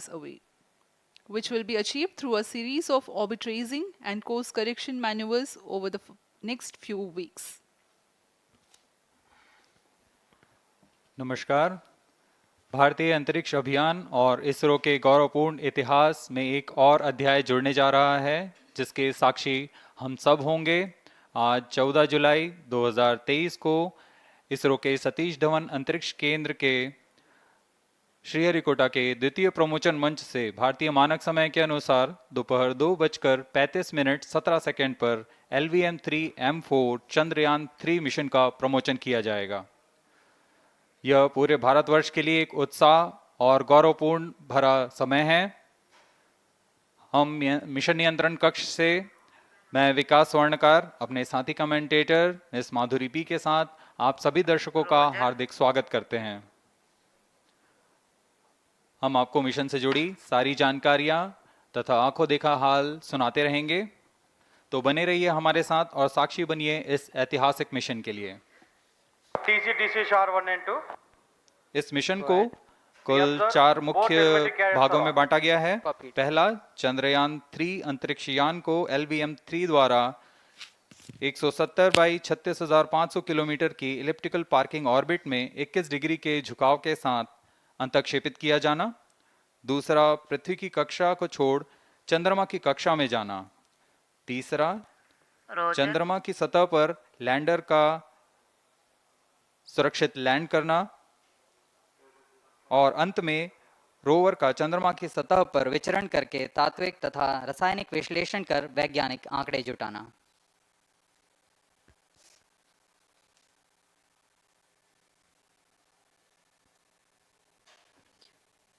away, which will be achieved through a series of orbit raising and course correction maneuvers over the next few weeks. नमस्कार। भारतीय अंतरिक्ष अभियान और इसरो के गौरवपूर्ण इतिहास में एक और अध्याय जुड़ने जा रहा है, जिसके साक्षी हम सब होंगे। आज 14 जुलाई 2023 को इसरो के सतीश धवन अंतरिक्ष केंद्र के श्रीहरिकोटा के द्वितीय प्रमोचन मंच से भारतीय मानक समय के अनुसार दोपहर 2:35:17 पर LVM3-M4 चंद्रयान 3 मिशन का प्रमोचन किया जाएगा। यह पूरे भारतवर्ष के लिए एक उत्साह और गौरवपूर्ण भरा समय है। हम मिशन नियंत्रण कक्ष से मैं विकास स्वर्णकार अपने साथी कमेंटेटर मिस माधुरी पी के साथ आप सभी दर्शकों का हार्दिक स्वागत करते हैं। हम आपको मिशन से जुड़ी सारी जानकारियां तथा आंखों देखा हाल सुनाते रहेंगे, तो बने रहिए हमारे साथ और साक्षी बनिए इस ऐतिहासिक मिशन के लिए। TCDC SHAR 1 and 2। इस मिशन को कुल 4 मुख्य भागों में बांटा गया है। पहला, चंद्रयान 3 अंतरिक्ष यान को LVM3 द्वारा 170/36,500 किलोमीटर की इलिप्टिकल पार्किंग ऑर्बिट में 21 डिग्री के झुकाव के साथ अंतक्षेपित किया जाना। दूसरा, पृथ्वी की कक्षा को छोड़ चंद्रमा की कक्षा में जाना। तीसरा, चंद्रमा की सतह पर लैंडर का सुरक्षित लैंड करना। और अंत में रोवर का चंद्रमा की सतह पर विचरण करके तात्विक तथा रासायनिक विश्लेषण कर वैज्ञानिक आंकड़े जुटाना।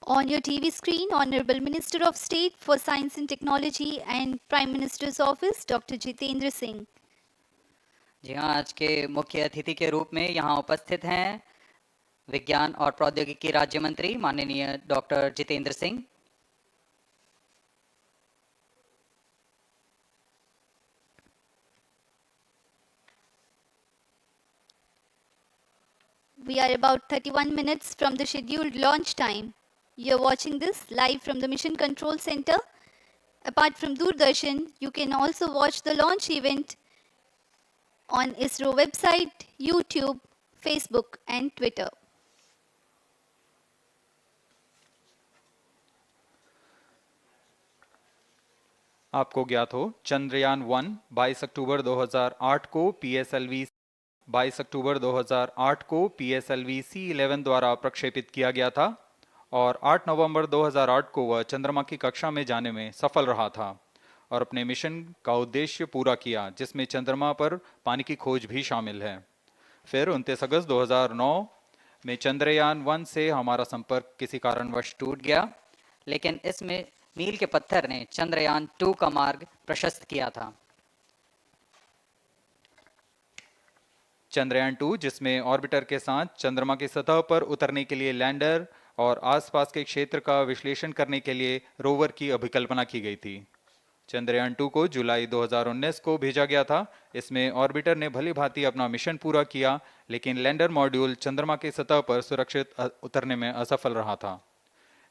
On your TV screen, Honorable Minister of State for Science and Technology and Prime Minister's Office, Dr. Jitendra Singh. जी हाँ, आज के मुख्य अतिथि के रूप में यहाँ उपस्थित हैं विज्ञान और प्रौद्योगिकी राज्य मंत्री माननीय doctor Jitendra Singh. We are about 31 minutes from the scheduled launch time. You're watching this live from the Mission Control Center. Apart from Doordarshan, you can also watch the launch event on ISRO website, YouTube, Facebook and Twitter. आपको ज्ञात हो, चंद्रयान 1 22 अक्टूबर 2008 को PSLV C11 द्वारा प्रक्षेपित किया गया था और 8 नवंबर 2008 को वह चंद्रमा की कक्षा में जाने में सफल रहा था और अपने मिशन का उद्देश्य पूरा किया, जिसमें चंद्रमा पर पानी की खोज भी शामिल है। फिर 29 अगस्त 2009 में चंद्रयान 1 से हमारा संपर्क किसी कारणवश टूट गया, लेकिन इसमें मील के पत्थर ने चंद्रयान 2 का मार्ग प्रशस्त किया था। चंद्रयान 2, जिसमें ऑर्बिटर के साथ चंद्रमा की सतह पर उतरने के लिए लैंडर और आसपास के क्षेत्र का विश्लेषण करने के लिए रोवर की अभिकल्पना की गई थी। चंद्रयान 2 को जुलाई 2019 को भेजा गया था। इसमें ऑर्बिटर ने भली भांति अपना मिशन पूरा किया, लेकिन लैंडर मॉड्यूल चंद्रमा की सतह पर सुरक्षित उतरने में असफल रहा था।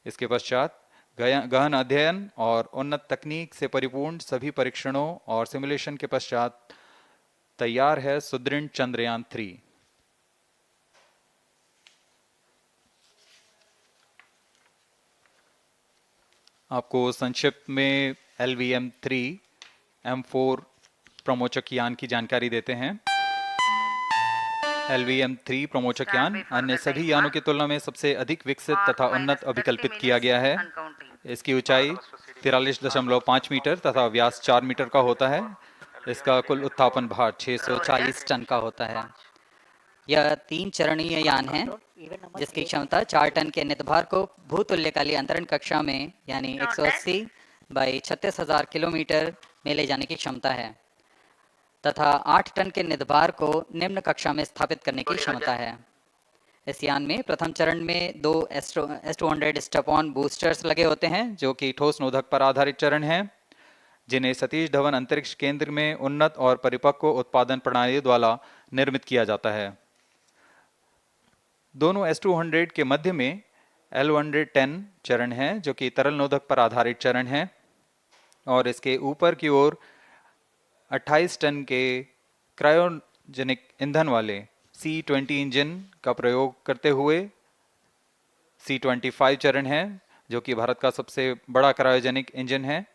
इसके पश्चात गहन अध्ययन और उन्नत तकनीक से परिपूर्ण सभी परीक्षणों और सिमुलेशन के पश्चात तैयार है सुदृढ़ चंद्रयान 3। आपको संक्षिप्त में LVM3-M4 प्रमोचक यान की जानकारी देते हैं। LVM3 प्रमोचक यान अन्य सभी यानों की तुलना में सबसे अधिक विकसित तथा उन्नत अभिकल्पित किया गया है। इसकी ऊंचाई 43.5 मीटर तथा व्यास 4 मीटर का होता है। इसका कुल उत्थापन भार 640 टन का होता है। यह 3 चरणीय यान है, जिसकी क्षमता 4 टन के नितभार को भूतुल्यकालीय अंतरण कक्षा में यानी 180/36,000 किलोमीटर में ले जाने की क्षमता है तथा 8 टन के नितभार को निम्न कक्षा में स्थापित करने की क्षमता है। इस यान में प्रथम चरण में 2 S200 स्टेप-ऑन बूस्टर्स लगे होते हैं, जो कि ठोस नोदक पर आधारित चरण हैं, जिन्हें सतीश धवन अंतरिक्ष केंद्र में उन्नत और परिपक्व उत्पादन प्रणाली द्वारा निर्मित किया जाता है। दोनों S200 के मध्य में L110 चरण है जो कि तरल नोदक पर आधारित चरण है और इसके ऊपर की ओर 28 टन के क्रायोजेनिक ईंधन वाले C20 इंजन का प्रयोग करते हुए C25 चरण है जो कि भारत का सबसे बड़ा क्रायोजेनिक इंजन है।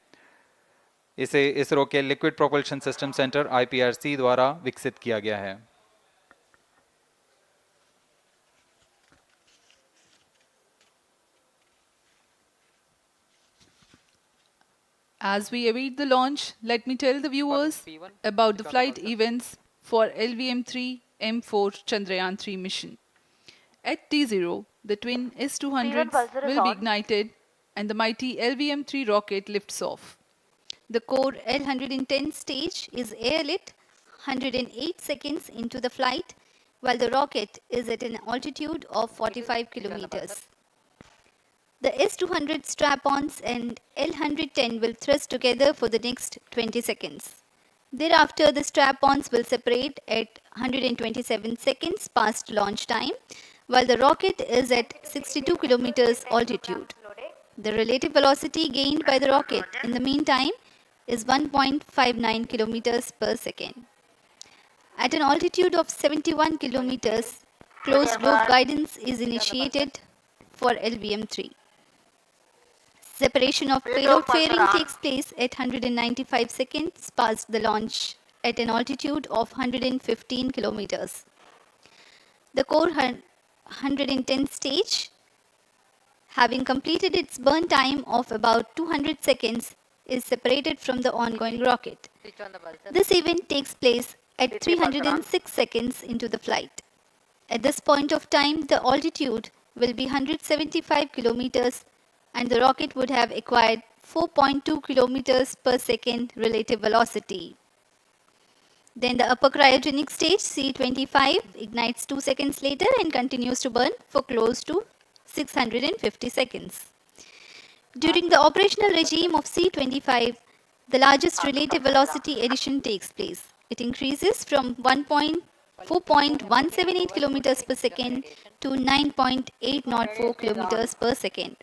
इसे इसरो के liquid propulsion system centre IPRC द्वारा विकसित किया गया है। As we await the launch, let me tell the viewers about the flight events for LVM3-M4 Chandrayaan-3 mission. At T0, the twin S200s will be ignited and the mighty LVM-3 rocket lifts off. The core L110 stage is airlit 108 seconds into the flight, while the rocket is at an altitude of 45 kilometers. The S200 strap-ons and L110 will thrust together for the next 20 seconds. Thereafter, the strap-ons will separate at 127 seconds past launch time, while the rocket is at 62 kilometers altitude. The relative velocity gained by the rocket in the meantime is 1.59 kilometers per second. At an altitude of 71 kilometers, closed loop guidance is initiated for LVM3. Separation of payload fairing takes place at 195 seconds past the launch at an altitude of 115 kilometers. The core 110 stage, having completed its burn time of about 200 seconds, is separated from the ongoing rocket. This event takes place at 306 seconds into the flight. At this point of time, the altitude will be 175 kilometers and the rocket would have acquired 4.2 kilometers per second relative velocity. Then the upper cryogenic stage C25 ignites 2 seconds later and continues to burn for close to 650 seconds. During the operational regime of C25, the largest relative velocity addition takes place. It increases from 4.178 kilometers per second to 9.804 kilometers per second.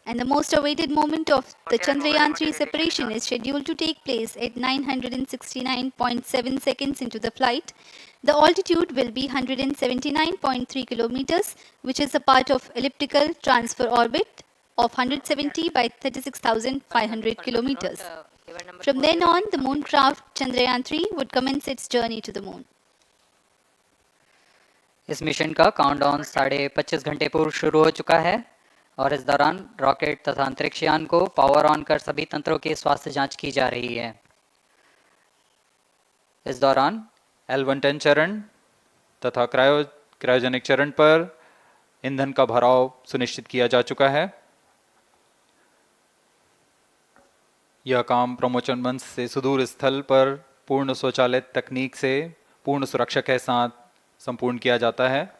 And the most awaited moment of the Chandrayaan-3 separation is scheduled to take place at 969.7 seconds into the flight. The altitude will be 179.3 kilometers, which is a part of elliptical transfer orbit of 170 by 36,500 kilometers. From then on, the moon craft Chandrayaan-3 would commence its journey to the moon. इस mission का countdown 25.5 घंटे पूर्व शुरू हो चुका है और इस दौरान रॉकेट तथा अंतरिक्ष यान को पावर ऑन कर सभी तंत्रों की स्वास्थ्य जांच की जा रही है। इस दौरान L110 चरण तथा क्रायोजेनिक चरण पर ईंधन का भराव सुनिश्चित किया जा चुका है। यह काम प्रमोशन मंच से सुदूर स्थल पर पूर्ण स्वचालित तकनीक से पूर्ण सुरक्षा के साथ संपूर्ण किया जाता है।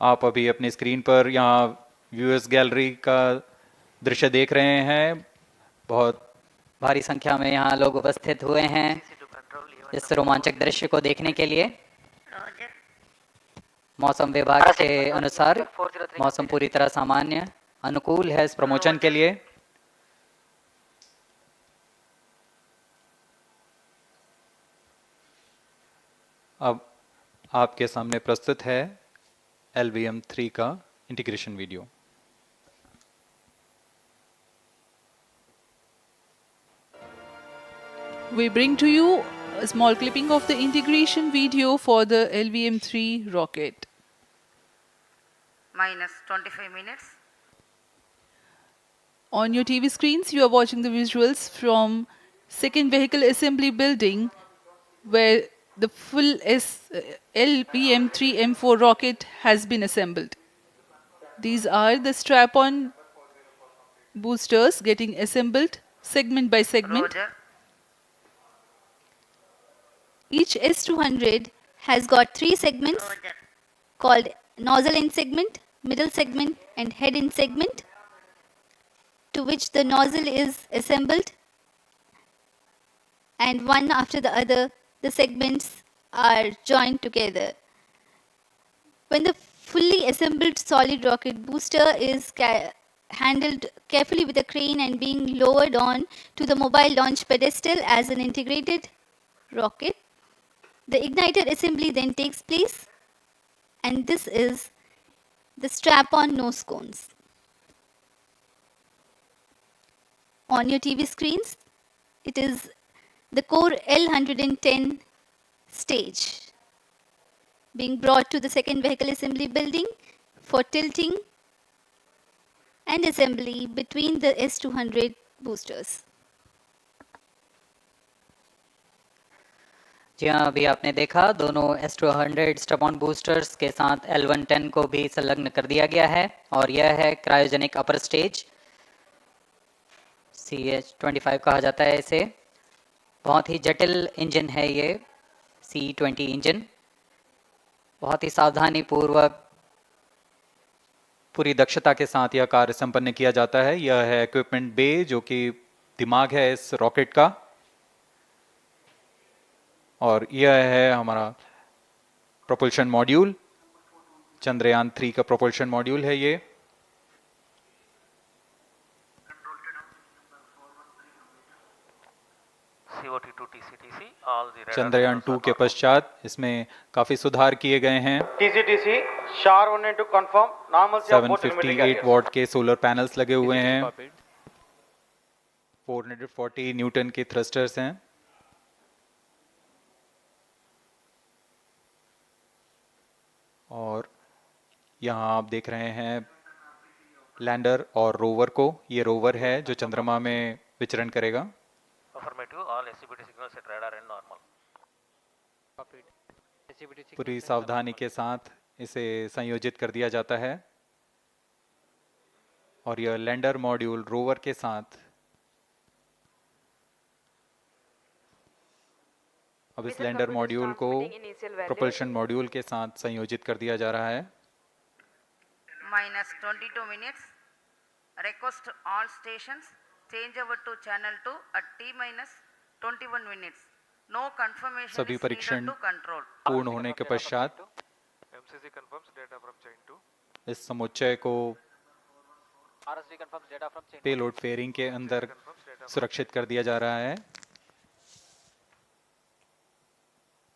आप अभी अपनी स्क्रीन पर यहाँ व्यूअर्स गैलरी का दृश्य देख रहे हैं। बहुत भारी संख्या में यहाँ लोग उपस्थित हुए हैं इस रोमांचक दृश्य को देखने के लिए। मौसम विभाग के अनुसार मौसम पूरी तरह सामान्य अनुकूल है इस प्रमोशन के लिए। अब आपके सामने प्रस्तुत है LVM3 का integration video. We bring to you a small clipping of the integration video for the LVM3 rocket. Minus 25 minutes. On your TV screens, you are watching the visuals from second vehicle assembly building where the full LVM3-M4 rocket has been assembled. These are the strap-on boosters getting assembled segment by segment. Roger. Each S200 has got 3 segments Roger. called nozzle end segment, middle segment and head end segment, to which the nozzle is assembled, and one after the other the segments are joined together. When the fully assembled solid rocket booster is handled carefully with a crane and being lowered on to the mobile launch pedestal as an integrated rocket. The igniter assembly then takes place, and this is the strap-on nose cones. On your TV screens, it is the core L110 stage being brought to the second vehicle assembly building for tilting and assembly between the S200 boosters. जी हाँ, अभी आपने देखा दोनों S200 stub-on boosters के साथ L110 को भी संलग्न कर दिया गया है और यह है क्रायोजेनिक अपर स्टेज, CH-25 कहा जाता है इसे। बहुत ही जटिल इंजन है ये C-20 इंजन। बहुत ही सावधानी पूर्वक पूरी दक्षता के साथ यह कार्य संपन्न किया जाता है। यह है इक्विपमेंट बे, जो कि दिमाग है इस रॉकेट का, और यह है हमारा प्रोपल्शन मॉड्यूल। चंद्रयान 3 का प्रोपल्शन मॉड्यूल है ये। चंद्रयान 2 के पश्चात इसमें काफी सुधार किए गए हैं। TCTC SHAR 1 and 2 confirm normalcy of both telemetry 758 carriers. What के सोलर पैनल्स लगे हुए हैं। 440 न्यूटन के थ्रस्टर्स हैं। और यहाँ आप देख रहे हैं लैंडर और रोवर को। ये रोवर है जो चंद्रमा में विचरण करेगा। पूरी सावधानी के साथ इसे संयोजित कर दिया जाता है और यह लैंडर मॉड्यूल रोवर के साथ अब इस लैंडर मॉड्यूल को प्रोपल्शन मॉड्यूल के साथ संयोजित कर दिया जा रहा है। -22 minutes. Request all stations change over to channel 2 at T-21 minutes. No confirmation सभी is needed परीक्षण to control. पूर्ण होने के पश्चात MCC confirms data from chain 2. इस समुच्चय को पेलोड फेयरिंग के अंदर सुरक्षित कर दिया जा रहा है।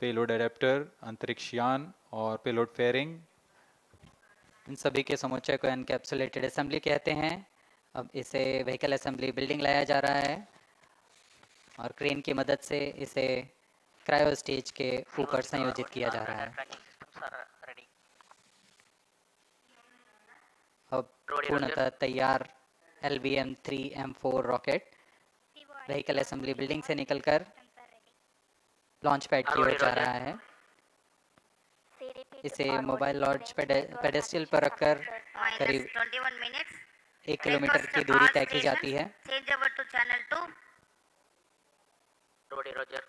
पेलोड एडेप्टर, अंतरिक्ष यान और पेलोड फेयरिंग, इन सभी के समुच्चय को एनकैप्सुलेटेड असेंबली कहते हैं। अब इसे व्हीकल असेंबली बिल्डिंग लाया जा रहा है और क्रेन की मदद से इसे क्रायो स्टेज के ऊपर संयोजित किया जा रहा है। अब पूर्णतः तैयार LVM3-M4 rocket vehicle assembly building से निकलकर लॉन्च पैड की ओर जा रहा है। इसे मोबाइल लॉन्च पेडेस्टल पर रखकर करीब 21 minutes. 1 किलोमीटर की दूरी तय की जाती है। Change over to channel 2. Roger.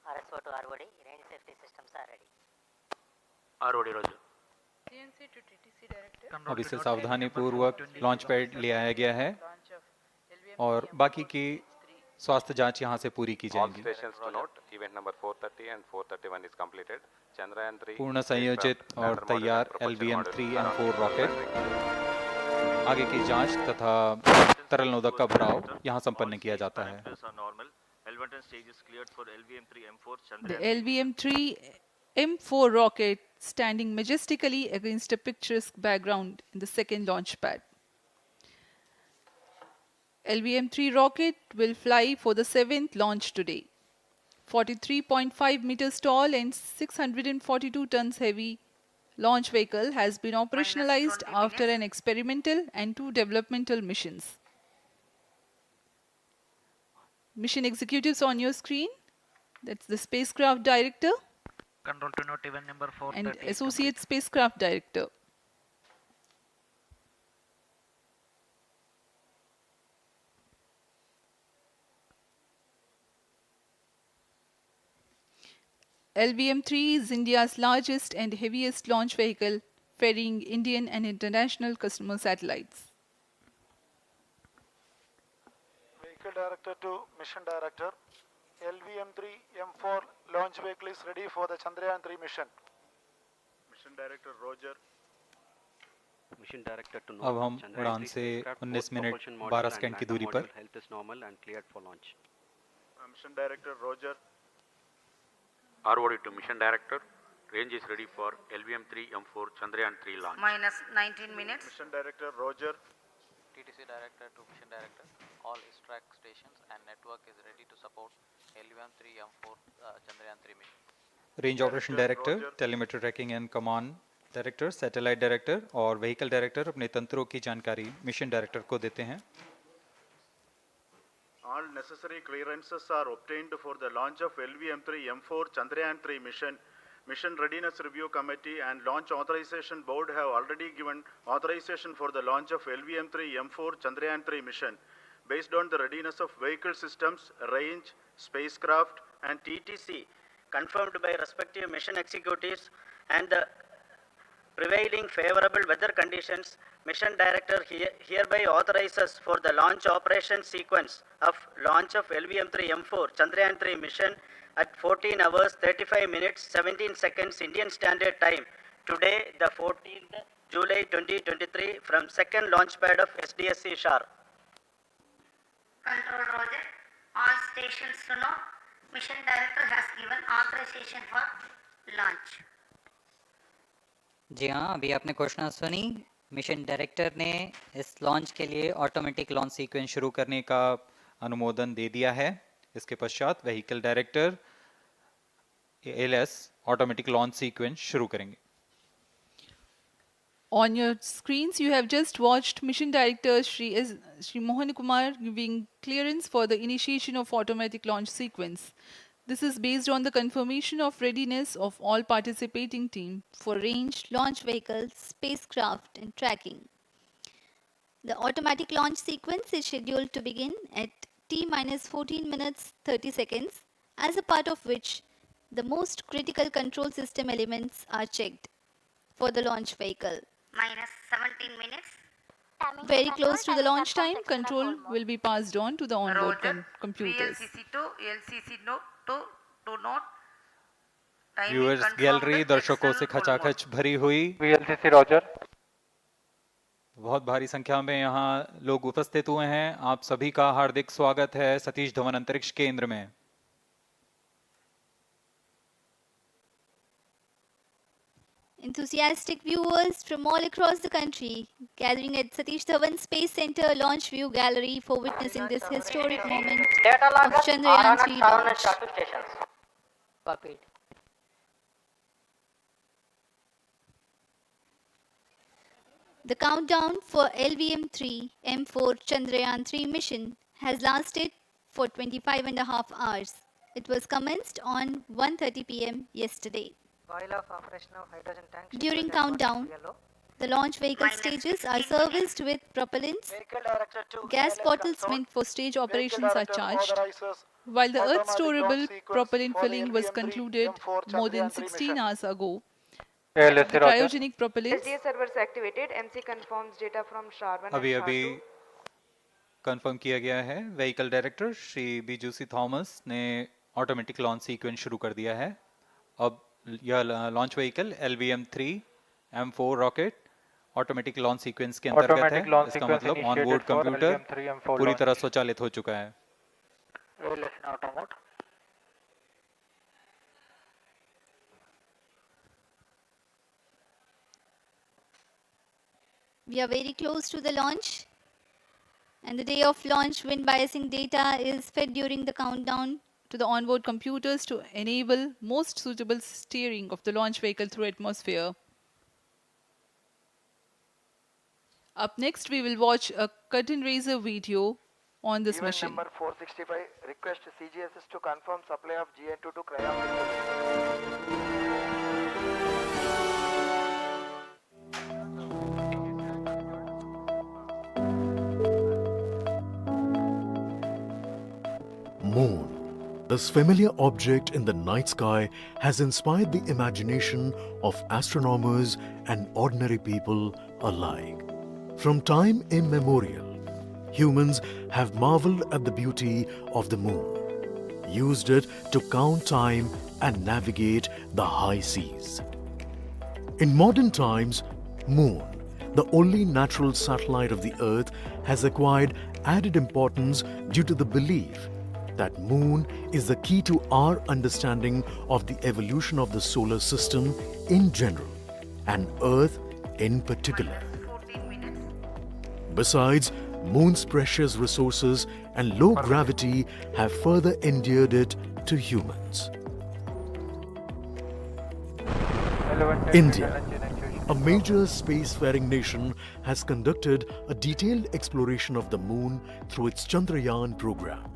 RSO to ROD, range safety systems are ready. ROD Roger. अब इसे सावधानी पूर्वक लॉन्च पैड ले आया गया है और बाकी की स्वास्थ्य जांच यहां से पूरी की All जाएगी। stations to note, event number 430 and 431 is completed. Chandrayaan 3 पूर्ण संयोजित और तैयार LVM3-M4 रॉकेट आगे की जांच तथा तरल नोदक का भराव यहां संपन्न किया जाता है। The LVM3-M4 rocket standing majestically against a picturesque background in the second launch pad. LVM3 rocket will fly for the 7th launch today. 43.5 meters tall and 642 tons heavy launch vehicle has been operationalized after an experimental and 2 developmental missions. Mission executives on your screen. That's the spacecraft director Control to note event number 430 and is associate spacecraft director. LVM-3 is India's largest and heaviest launch vehicle, ferrying Indian and international customer satellites. Vehicle Director to Mission Director. LVM3-M4 launch vehicle is ready for the Chandrayaan 3 mission. Mission Director Roger. Mission Director to अब हम Chandrayaan उड़ान 3 से spacecraft, 19 both minute propulsion 12 module second and की lander दूरी पर module health is normal and cleared for launch. Mission Director Roger. ROD to Mission Director. Range is ready for LVM3-M4 Chandrayaan-3 launch. minus 19 minutes. Mission Director Roger. TTC Director to Mission Director. All track stations and network is ready to support LVM3-M4 Chandrayaan-3 mission. Range operation director, telemetry tracking and command director, satellite director और vehicle director अपने तंत्रों की जानकारी mission director को देते हैं। All necessary clearances are obtained for the launch of LVM3-M4 Chandrayaan-3 mission. Mission Readiness Review Committee and Launch Authorization Board have already given authorization for the launch of LVM3-M4 Chandrayaan-3 mission. Based on the readiness of vehicle systems, range, spacecraft, and TTC, confirmed by respective mission executives and the prevailing favorable weather conditions, Mission Director hereby authorizes for the launch operation sequence of launch of LVM3-M4 Chandrayaan-3 mission at 14 hours 35 minutes 17 seconds Indian Standard Time today, the 14th July 2023, from second launch pad of SDSC SHAR. Control Roger. All stations to know. Mission Director has given authorization for launch. जी हाँ, अभी आपने घोषणा सुनी। Mission director ने इस launch के लिए automatic launch sequence शुरू करने का अनुमोदन दे दिया है। इसके पश्चात vehicle director LS automatic launch sequence शुरू करेंगे। On your screens, you have just watched Mission Director Shri Mohan Kumar giving clearance for the initiation of automatic launch sequence. This is based on the confirmation of readiness of all participating team for range, launch vehicles, spacecraft, and tracking. The automatic launch sequence is scheduled to begin at T-minus 14 minutes 30 seconds, as a part of which the most critical control system elements are checked for the launch vehicle. Minus 17 minutes. Very close to the launch time, control will be passed on to the onboard Roger. computers. VLCC to LCC to note. Timing viewers confirmed, gallery दर्शकों से external full खचाखच भरी हुई। VLCC Roger. बहुत भारी संख्या में यहाँ लोग उपस्थित हुए हैं। आप सभी का हार्दिक स्वागत है सतीश धवन अंतरिक्ष केंद्र में। Enthusiastic viewers from all across the country gathering at Satish Dhawan Space Center Launch View Gallery for witnessing this historic moment of Chandrayaan-3 launch. Copied. The countdown for LVM3-M4 Chandrayaan-3 mission has lasted for 25.5 hours. It was commenced on 1:30 p.m. yesterday. While of operation of hydrogen tank. During countdown, the launch vehicle stages are serviced with propellants. Vehicle Director to Gas LS bottles console. meant for stage Vehicle operations are Director charged, authorizes while the automatic Earth storable launch sequence propellant for the filling was LVM3 concluded M4 more than Chandrayaan-3 16 mission. hours ago. LSC The Roger. cryogenic propellants SDS servers activated. MC confirms data from SHAR 1 अभी and अभी SHAR 2. Confirm किया गया है। Vehicle director Shri बीजूसी Thomas ने automatic launch sequence शुरू कर दिया है। अब यह launch vehicle LVM3-M4 rocket automatic launch sequence के अंतर्गत है। Automatic launch इसका sequence मतलब initiated onboard for computer LVM3-M4 पूरी launch. तरह स्वचालित हो चुका है। LS auto mode. We are very close to the launch, and the day of launch wind biasing data is fed during the countdown to the onboard computers to enable most suitable steering of the launch vehicle through atmosphere. Up next, we will watch a curtain raiser video on this Event mission. number 465, request CGSS to confirm supply of GN2 to cryogenic. Moon. This familiar object in the night sky has inspired the imagination of astronomers and ordinary people alike. From time immemorial, humans have marveled at the beauty of the moon, used it to count time and navigate the high seas. In modern times, Moon, the only natural satellite of the Earth, has acquired added importance due to the belief that Moon is the key to our understanding of the evolution of the solar system in general and Earth in particular. Besides, Moon's precious resources and low gravity have further endeared it to humans. India, a major spacefaring nation, has conducted a detailed exploration of the Moon through its Chandrayaan program.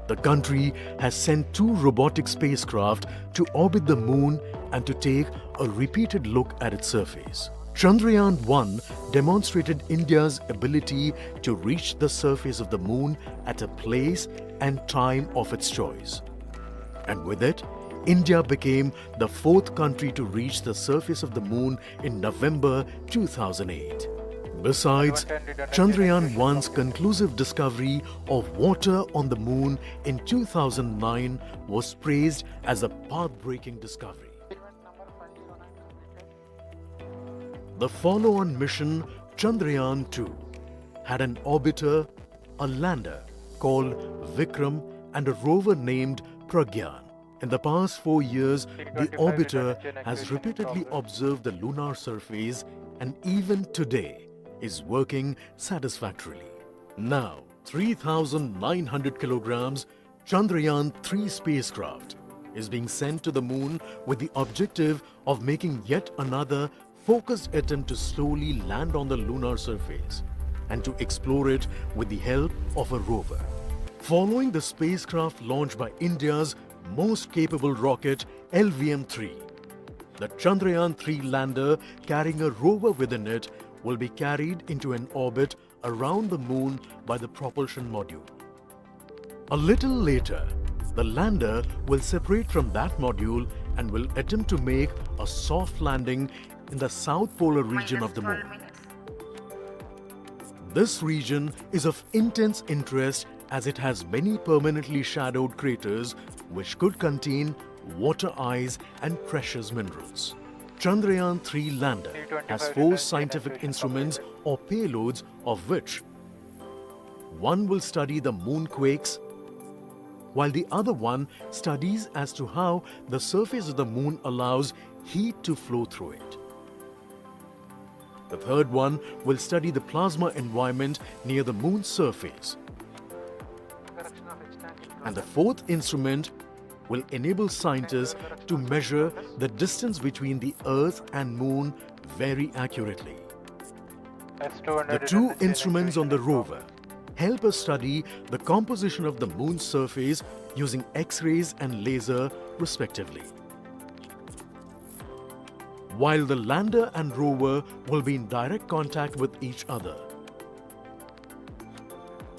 The country has sent 2 robotic spacecraft to orbit the Moon and to take a repeated look at its surface. Chandrayaan-3 demonstrated India's ability to reach the surface of the Moon at a place and time of its choice. And with it, India became the 4th country to reach the surface of the Moon in November 2008. Besides, Chandrayaan-1's conclusive discovery of water on the Moon in 2009 was praised as a path-breaking discovery. The follow-on mission, Chandrayaan-2, had an orbiter, a lander called Vikram, and a rover named Pragyan. In the past 4 years, the orbiter has repeatedly observed the lunar surface and even today is working satisfactorily. Now, 3,900 kilograms Chandrayaan-3 spacecraft is being sent to the Moon with the objective of making yet another focused attempt to slowly land on the lunar surface and to explore it with the help of a rover. Following the spacecraft launched by India's most capable rocket, LVM3, the Chandrayaan-3 lander carrying a rover within it will be carried into an orbit around the Moon by the propulsion module. A little later, the lander will separate from that module and will attempt to make a soft landing in the south polar region of the Moon. This region is of intense interest as it has many permanently shadowed craters which could contain water ice and precious minerals. Chandrayaan-3 lander has 4 scientific instruments or payloads, of which one will study the moonquakes, while the other one studies as to how the surface of the Moon allows heat to flow through it. The third one will study the plasma environment near the Moon's surface. And the 4th instrument will enable scientists to measure the distance between the Earth and Moon very accurately. The 2 instruments on the rover help us study the composition of the Moon's surface using X-rays and laser respectively, while the lander and rover will be in direct contact with each other.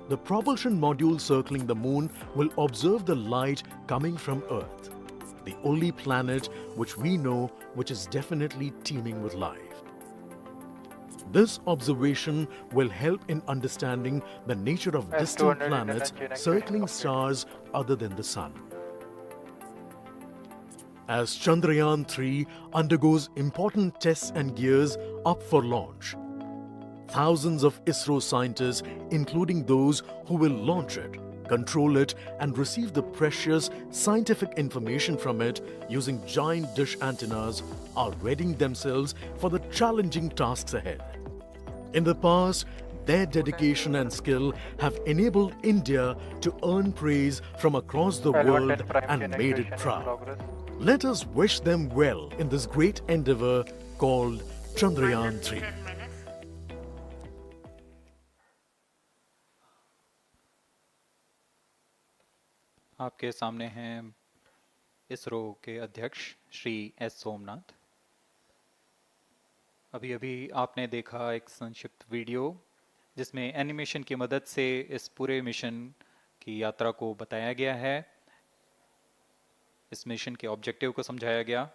The propulsion module circling the Moon will observe the light coming from Earth, the only planet which we know which is definitely teeming with life. This observation will help in understanding the nature of distant planets circling stars other than the Sun. As Chandrayaan-3 undergoes important tests and gears up for launch, thousands of ISRO scientists, including those who will launch it, control it, and receive the precious scientific information from it using giant dish antennas, are readying themselves for the challenging tasks ahead. In the past, their dedication and skill have enabled India to earn praise from across the world and made it proud. Let us wish them well in this great endeavor called Chandrayaan-3. आपके सामने हैं इसरो के अध्यक्ष Shri S Somnath. अभी अभी आपने देखा एक संक्षिप्त वीडियो जिसमें एनिमेशन की मदद से इस पूरे मिशन की यात्रा को बताया गया है, इस मिशन के ऑब्जेक्टिव को समझाया गया।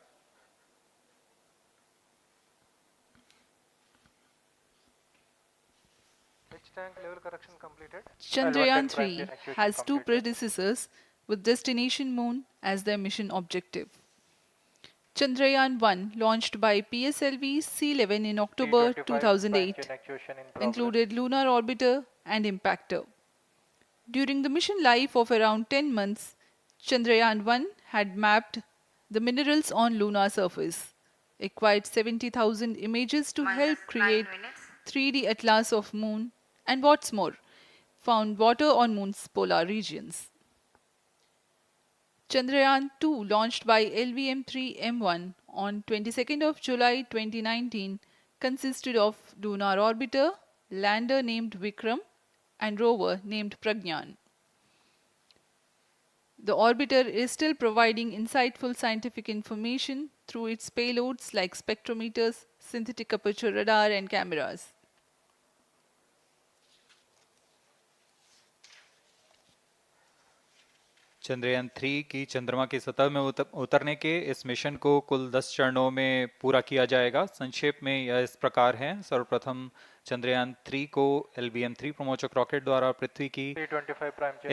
Chandrayaan-3 has 2 predecessors with destination Moon as their mission objective. Chandrayaan-1, launched by PSLV C-11 in October 2008, included lunar orbiter and impactor. During the mission life of around 10 months, Chandrayaan-1 had mapped the minerals on lunar surface, acquired 70,000 images to help create 3D atlas of moon, and what's more, found water on moon's polar regions. Chandrayaan-2, launched by LVM3-M1 on 22nd of July 2019, consisted of lunar orbiter, lander named Vikram, and rover named Pragyan. The orbiter is still providing insightful scientific information through its payloads like spectrometers, synthetic aperture radar, and cameras. Chandrayaan 3 की चंद्रमा की सतह में उतरने के इस mission को कुल 10 चरणों में पूरा किया जाएगा। संक्षेप में यह इस प्रकार है। सर्वप्रथम चंद्रयान 3 को LVM3 प्रमोचक रॉकेट द्वारा पृथ्वी की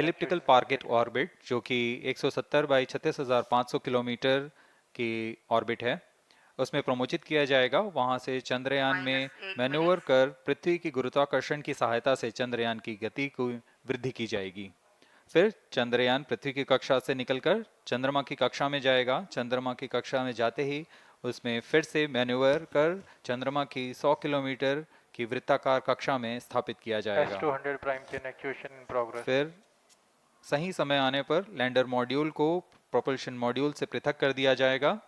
एलिप्टिकल टारगेट ऑर्बिट, जो कि 170 बाई 36,500 किलोमीटर की ऑर्बिट है, उसमें प्रमोचित किया जाएगा। वहां से चंद्रयान में मैन्यूवर कर पृथ्वी की गुरुत्वाकर्षण की सहायता से चंद्रयान की गति को वृद्धि की जाएगी। फिर चंद्रयान पृथ्वी की कक्षा से निकलकर चंद्रमा की कक्षा में जाएगा। चंद्रमा की कक्षा में जाते ही उसमें फिर से मैन्यूवर कर चंद्रमा की 100 किलोमीटर की वृत्ताकार कक्षा में स्थापित किया जाएगा। फिर सही समय आने पर लैंडर मॉड्यूल को प्रोपल्शन मॉड्यूल से पृथक कर दिया जाएगा।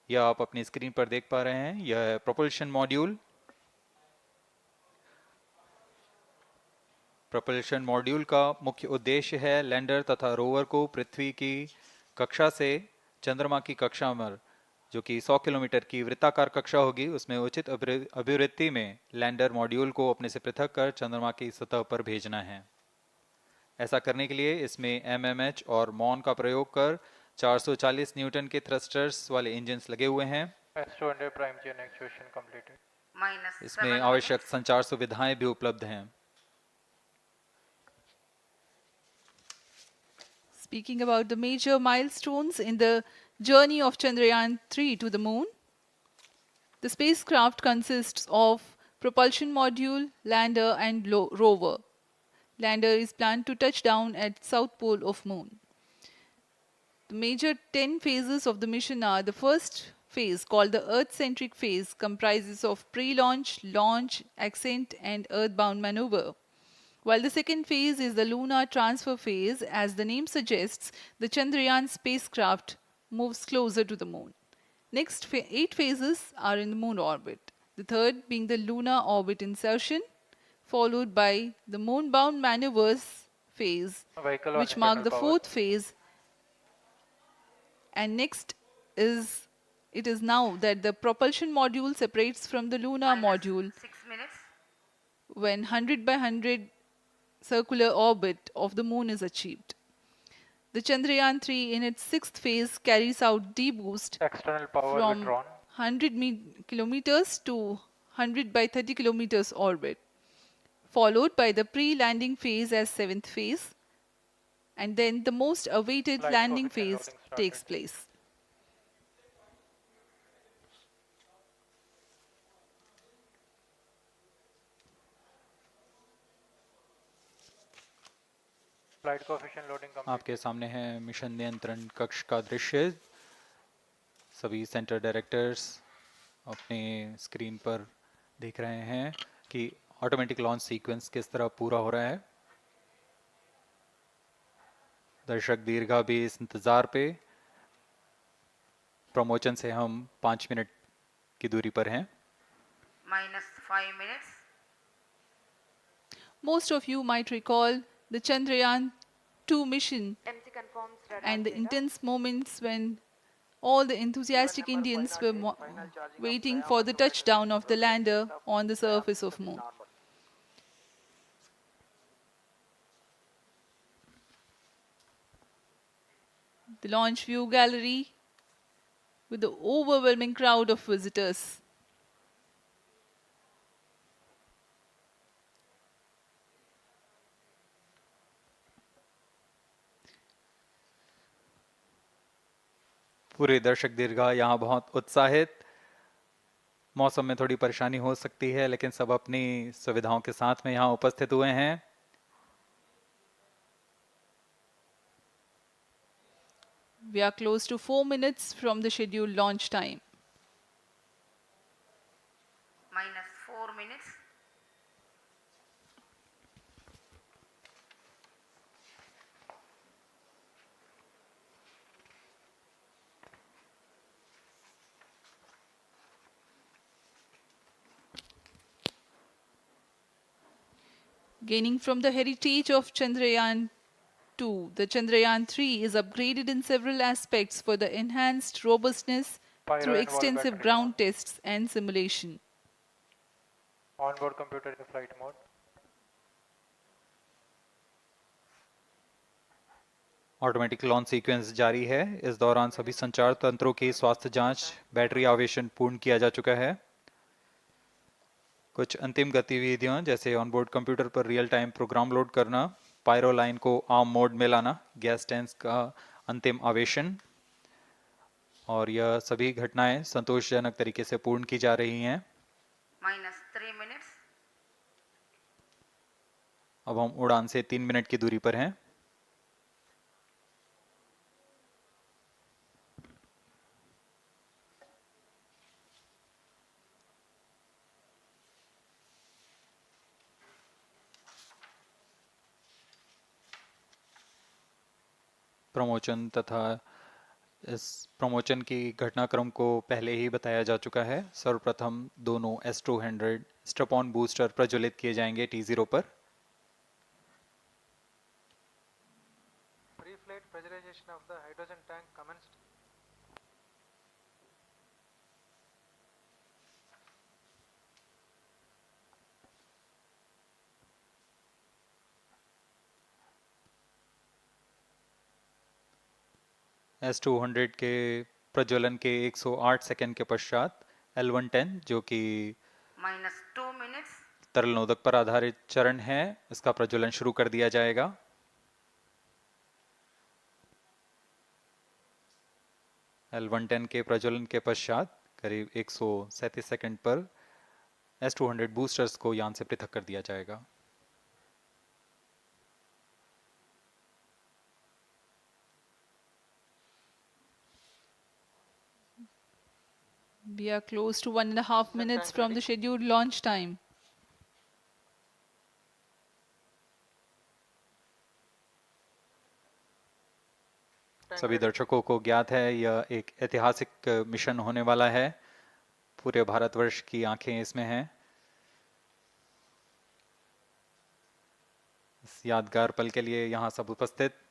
यह आप अपनी स्क्रीन पर देख पा रहे हैं, यह है प्रोपल्शन मॉड्यूल। प्रोपल्शन मॉड्यूल का मुख्य उद्देश्य है लैंडर तथा रोवर को पृथ्वी की कक्षा से चंद्रमा की कक्षा में, जो कि 100 किलोमीटर की वृत्ताकार कक्षा होगी, उसमें उचित अभिवृत्ति में लैंडर मॉड्यूल को अपने से पृथक कर चंद्रमा की सतह पर भेजना है। ऐसा करने के लिए इसमें MMH और मॉन का प्रयोग कर 440 न्यूटन के थ्रस्टर्स वाले इंजन्स लगे हुए हैं। इसमें आवश्यक संचार सुविधाएं भी उपलब्ध हैं। Speaking about the major milestones in the journey of Chandrayaan-3 to the moon, the spacecraft consists of propulsion module, lander, and rover. Lander is planned to touch down at south pole of moon. The major 10 phases of the mission are: the first phase, called the Earth-centric phase, comprises of pre-launch, launch, ascent, and earthbound maneuver. While the second phase is the lunar transfer phase, as the name suggests, the Chandrayaan spacecraft moves closer to the moon. Next 8 phases are in the moon orbit, the third being the lunar orbit insertion, followed by the moon-bound maneuvers phase, which mark the fourth phase. And next it is now that the propulsion module separates from the lunar module when 100 by 100 circular orbit of the moon is achieved. The Chandrayaan-3 in its sixth phase carries out D-boost from 100 kilometers to 100 by 30 kilometers orbit, followed by the pre-landing phase as seventh phase, and then the most awaited landing phase takes place. आपके सामने है mission नियंत्रण कक्ष का दृश्य। सभी centre directors अपने screen पर देख रहे हैं कि ऑटोमेटिक लॉन्च सीक्वेंस किस तरह पूरा हो रहा है। दर्शक दीर्घा भी इस इंतज़ार पे। प्रमोशन से हम 5 मिनट की दूरी पर हैं। -5 minutes. Most of you might recall the Chandrayaan-2 mission and the intense moments when all the enthusiastic Indians were waiting for the touchdown of the lander on the surface of moon. The launch view gallery with the overwhelming crowd of visitors. पूरे दर्शक दीर्घा यहाँ बहुत उत्साहित। मौसम में थोड़ी परेशानी हो सकती है, लेकिन सब अपनी सुविधाओं के साथ में यहाँ उपस्थित हुए हैं। We are close to 4 minutes from the scheduled launch time. -4 minutes. Gaining from the heritage of Chandrayaan-2, the Chandrayaan-3 is upgraded in several aspects for the enhanced robustness through extensive ground tests and simulation. Onboard computer in flight mode. Automatic launch sequence जारी है। इस दौरान सभी संचार तंत्रों की स्वास्थ्य जांच, बैटरी आवेशन पूर्ण किया जा चुका है। कुछ अंतिम गतिविधियां जैसे ऑनबोर्ड कंप्यूटर पर रियल टाइम प्रोग्राम लोड करना, पायरो लाइन को आर्म मोड में लाना, गैस टैंक्स का अंतिम आवेशन, और यह सभी घटनाएं संतोषजनक तरीके से पूर्ण की जा रही हैं। -3 minutes. अब हम उड़ान से 3 मिनट की दूरी पर हैं। प्रमोशन तथा इस प्रमोशन की घटनाक्रम को पहले ही बताया जा चुका है। सर्वप्रथम दोनों S200 स्ट्रप-ऑन बूस्टर प्रज्वलित किए जाएंगे T0 पर। Pre-flight pressurization of the hydrogen tank commenced. S200 के प्रज्वलन के 108 सेकंड के पश्चात L110 जो कि -2 minutes. तरल नोदक पर आधारित चरण है, इसका प्रज्वलन शुरू कर दिया जाएगा। L110 के प्रज्वलन के पश्चात करीब 137 सेकंड पर S200 बूस्टर्स को यान से पृथक कर दिया जाएगा। We are close to 1.5 minutes from the scheduled launch time. सभी दर्शकों को ज्ञात है यह एक ऐतिहासिक मिशन होने वाला है। पूरे भारतवर्ष की आंखें इसमें हैं। इस यादगार पल के लिए यहाँ सब उपस्थित।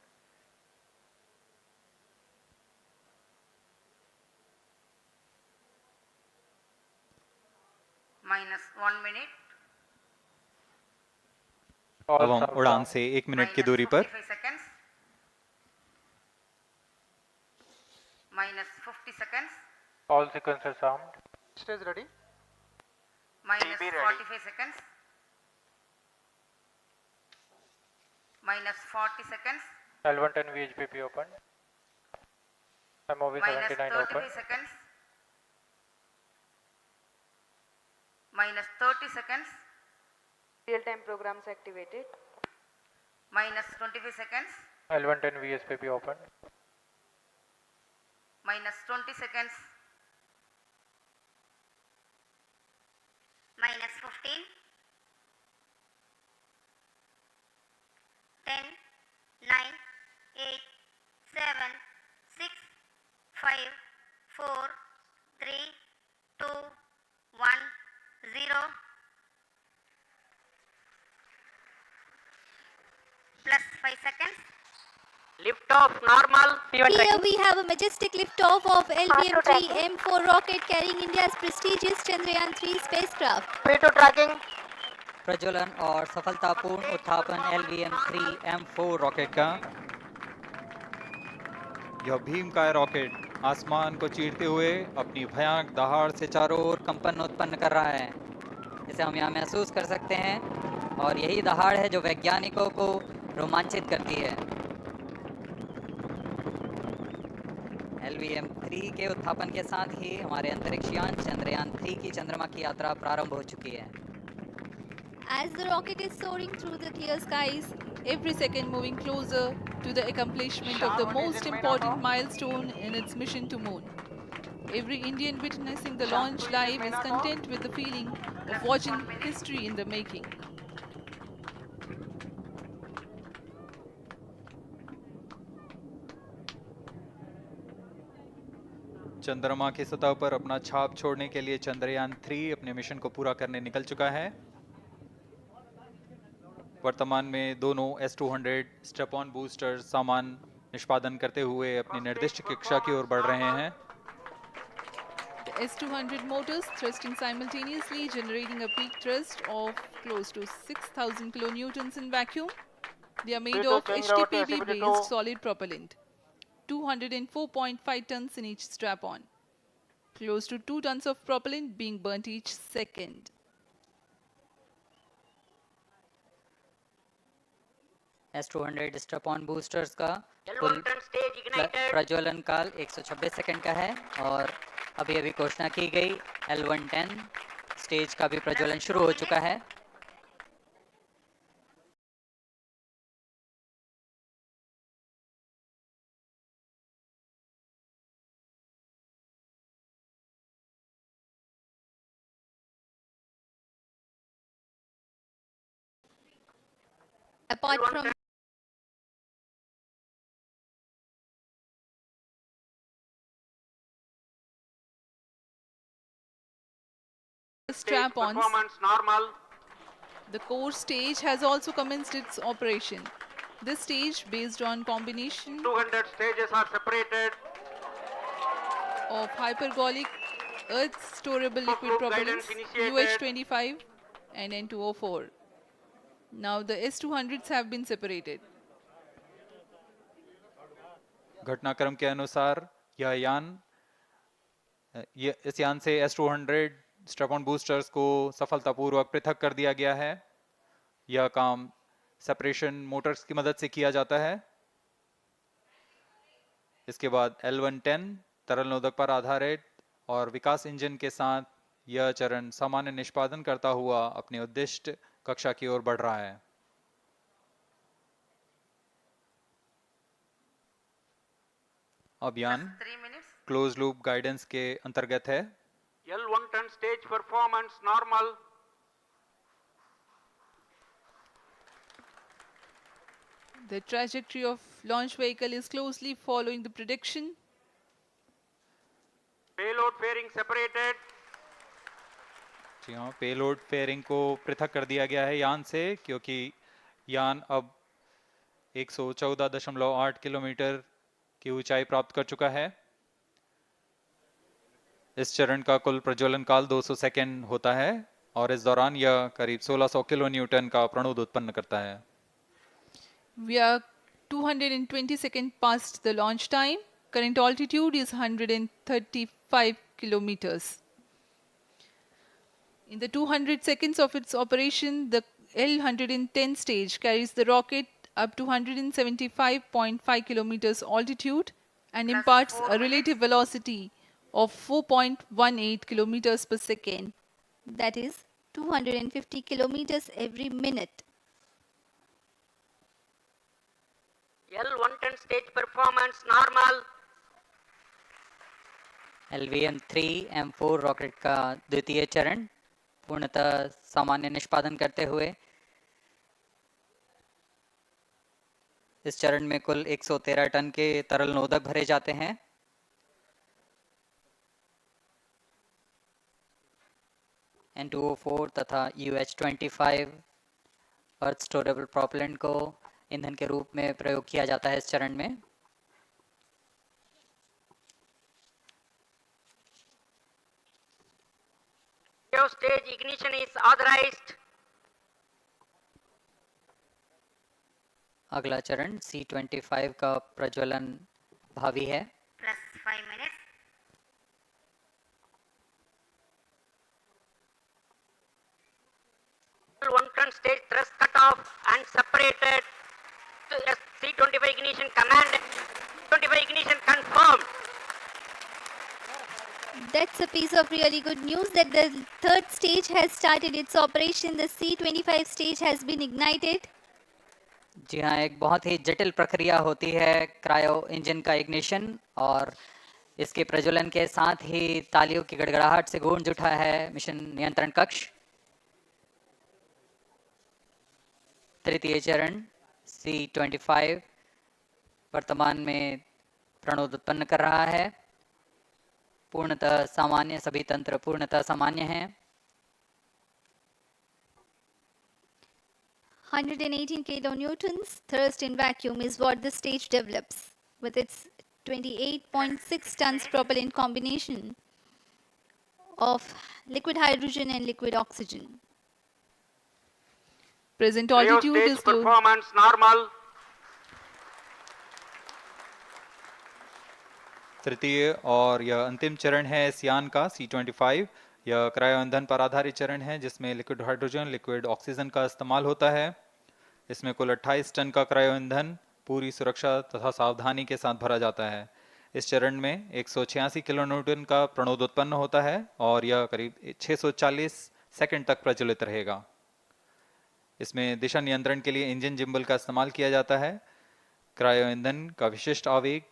-1 minute. अब हम उड़ान से 1 मिनट की दूरी पर -55 seconds. -50 seconds. All sequences armed. Stage ready. -45 seconds. -40 seconds. L110 VHPP open. MOV 79 -35 open. seconds. -30 seconds. Real-time programs activated. -25 seconds. L110 VSPP open. -20 seconds. -15. 10, 9, 8, 7, 6, 5, 4, 3, 2, 1, 0. +5 seconds. Lift off normal. Here we have a majestic liftoff of LVM3-M4 rocket carrying India's prestigious Chandrayaan-3 spacecraft. P2 tracking. प्रज्वलन और सफलतापूर्ण उत्थापन LVM3-M4 rocket का। यह भीमकाय rocket आसमान को चीरते हुए अपनी भयानक दहाड़ से चारों ओर कंपन उत्पन्न कर रहा है, इसे हम यहाँ महसूस कर सकते हैं, और यही दहाड़ है जो वैज्ञानिकों को रोमांचित करती है। LVM3 3 के उत्थापन के साथ ही हमारे अंतरिक्ष यान चंद्रयान 3 की चंद्रमा की यात्रा प्रारंभ हो चुकी है। As the rocket is soaring through the clear skies, every second moving closer to the accomplishment of the most important milestone in its mission to moon. Every Indian witnessing the launch live is content with the feeling of watching history in the making. चंद्रमा की सतह पर अपना छाप छोड़ने के लिए चंद्रयान 3 अपने मिशन को पूरा करने निकल चुका है। वर्तमान में दोनों S200 स्टेप ऑन बूस्टर सामान निष्पादन करते हुए अपनी निर्दिष्ट कक्षा की ओर बढ़ रहे हैं। The S200 motors thrusting simultaneously, generating a peak thrust of close to 6,000 kilonewtons in vacuum. They are made of HTPB-based solid propellant, 204.5 tons in each strap-on, close to 2 tons of propellant being burnt each second. S200 step on boosters का कुल प्रज्वलन काल 126 second का है और अभी अभी घोषणा की गई L110 स्टेज का भी प्रज्वलन शुरू हो चुका है। apart from strap-ons, normal. the core stage has also commenced its operation. This stage, based on combination 200 stages are separated. of hypergolic earth storable liquid Group propellants guidance initiated. UH25 and N204. Now the S200s have been separated. घटनाक्रम के अनुसार यह यान इस यान से S200 step on boosters को सफलतापूर्वक पृथक कर दिया गया है। यह काम सेपरेशन मोटर्स की मदद से किया जाता है। इसके बाद L110 तरल नोदक पर आधारित और विकास इंजन के साथ यह चरण सामान्य निष्पादन करता हुआ अपनी उद्दिष्ट कक्षा की ओर बढ़ रहा है। अब यान क्लोज लूप गाइडेंस के अंतर्गत है। L110 stage performance normal. The trajectory of launch vehicle is closely following the prediction. Payload fairing separated. जी हाँ, पेलोड फेयरिंग को पृथक कर दिया गया है यान से, क्योंकि यान अब 114.8 किलोमीटर की ऊंचाई प्राप्त कर चुका है। इस चरण का कुल प्रज्वलन काल 200 सेकेंड होता है और इस दौरान यह करीब 1600 किलो न्यूटन का प्रणोद उत्पन्न करता है। We are 220 seconds past the launch time. Current altitude is 135 kilometers. In the 200 seconds of its operation, the L110 stage carries the rocket up to 175.5 kilometers altitude and imparts a relative velocity of 4.18 kilometers per second. that is 250 kilometers every minute. L110 stage performance normal. LVM3-M4 rocket का द्वितीय चरण पूर्णतः सामान्य निष्पादन करते हुए इस चरण में कुल 113 टन के तरल नोदक भरे जाते हैं। N204 तथा UH25 अर्थ स्टोरेबल प्रोपेलेंट को ईंधन के रूप में प्रयोग किया जाता है इस चरण में। Stage ignition is authorized. अगला चरण C25 का प्रज्वलन भावी है। Plus 5 minutes. L110 stage thrust cut off and separated to C25 ignition command. 25 ignition confirmed. That's a piece of really good news that the third stage has started its operation. The C25 stage has been ignited. जी हाँ, एक बहुत ही जटिल प्रक्रिया होती है cryo engine का ignition, और इसके प्रज्वलन के साथ ही तालियों की गड़गड़ाहट से गूंज उठा है मिशन नियंत्रण कक्ष। तृतीय चरण C25 वर्तमान में प्रणोद उत्पन्न कर रहा है। पूर्णतः सामान्य, सभी तंत्र पूर्णतः सामान्य हैं। 118 kilonewtons thrust in vacuum is what the stage develops with its 28.6 tons propellant combination of liquid hydrogen and liquid oxygen. Present Cryo altitude stage is close. performance normal. तृतीय और यह अंतिम चरण है इस यान का C25। यह क्रायो ईंधन पर आधारित चरण है जिसमें लिक्विड हाइड्रोजन, लिक्विड ऑक्सीजन का इस्तेमाल होता है। इसमें कुल 28 टन का क्रायो ईंधन पूरी सुरक्षा तथा सावधानी के साथ भरा जाता है। इस चरण में 186 किलोन्यूटन का प्रणोद उत्पन्न होता है और यह करीब 640 सेकंड तक प्रज्वलित रहेगा। इसमें दिशा नियंत्रण के लिए इंजन जिम्बल का इस्तेमाल किया जाता है। क्रायो ईंधन का विशिष्ट आवेग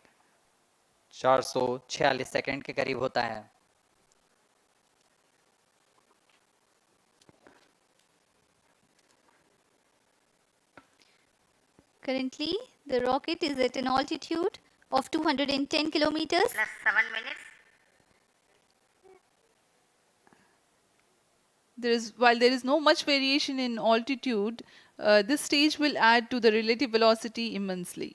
446 सेकंड के करीब होता है। Currently, the rocket is at an altitude of 210 kilometers. Plus 7 minutes. While there is no much variation in altitude, this stage will add to the relative velocity immensely.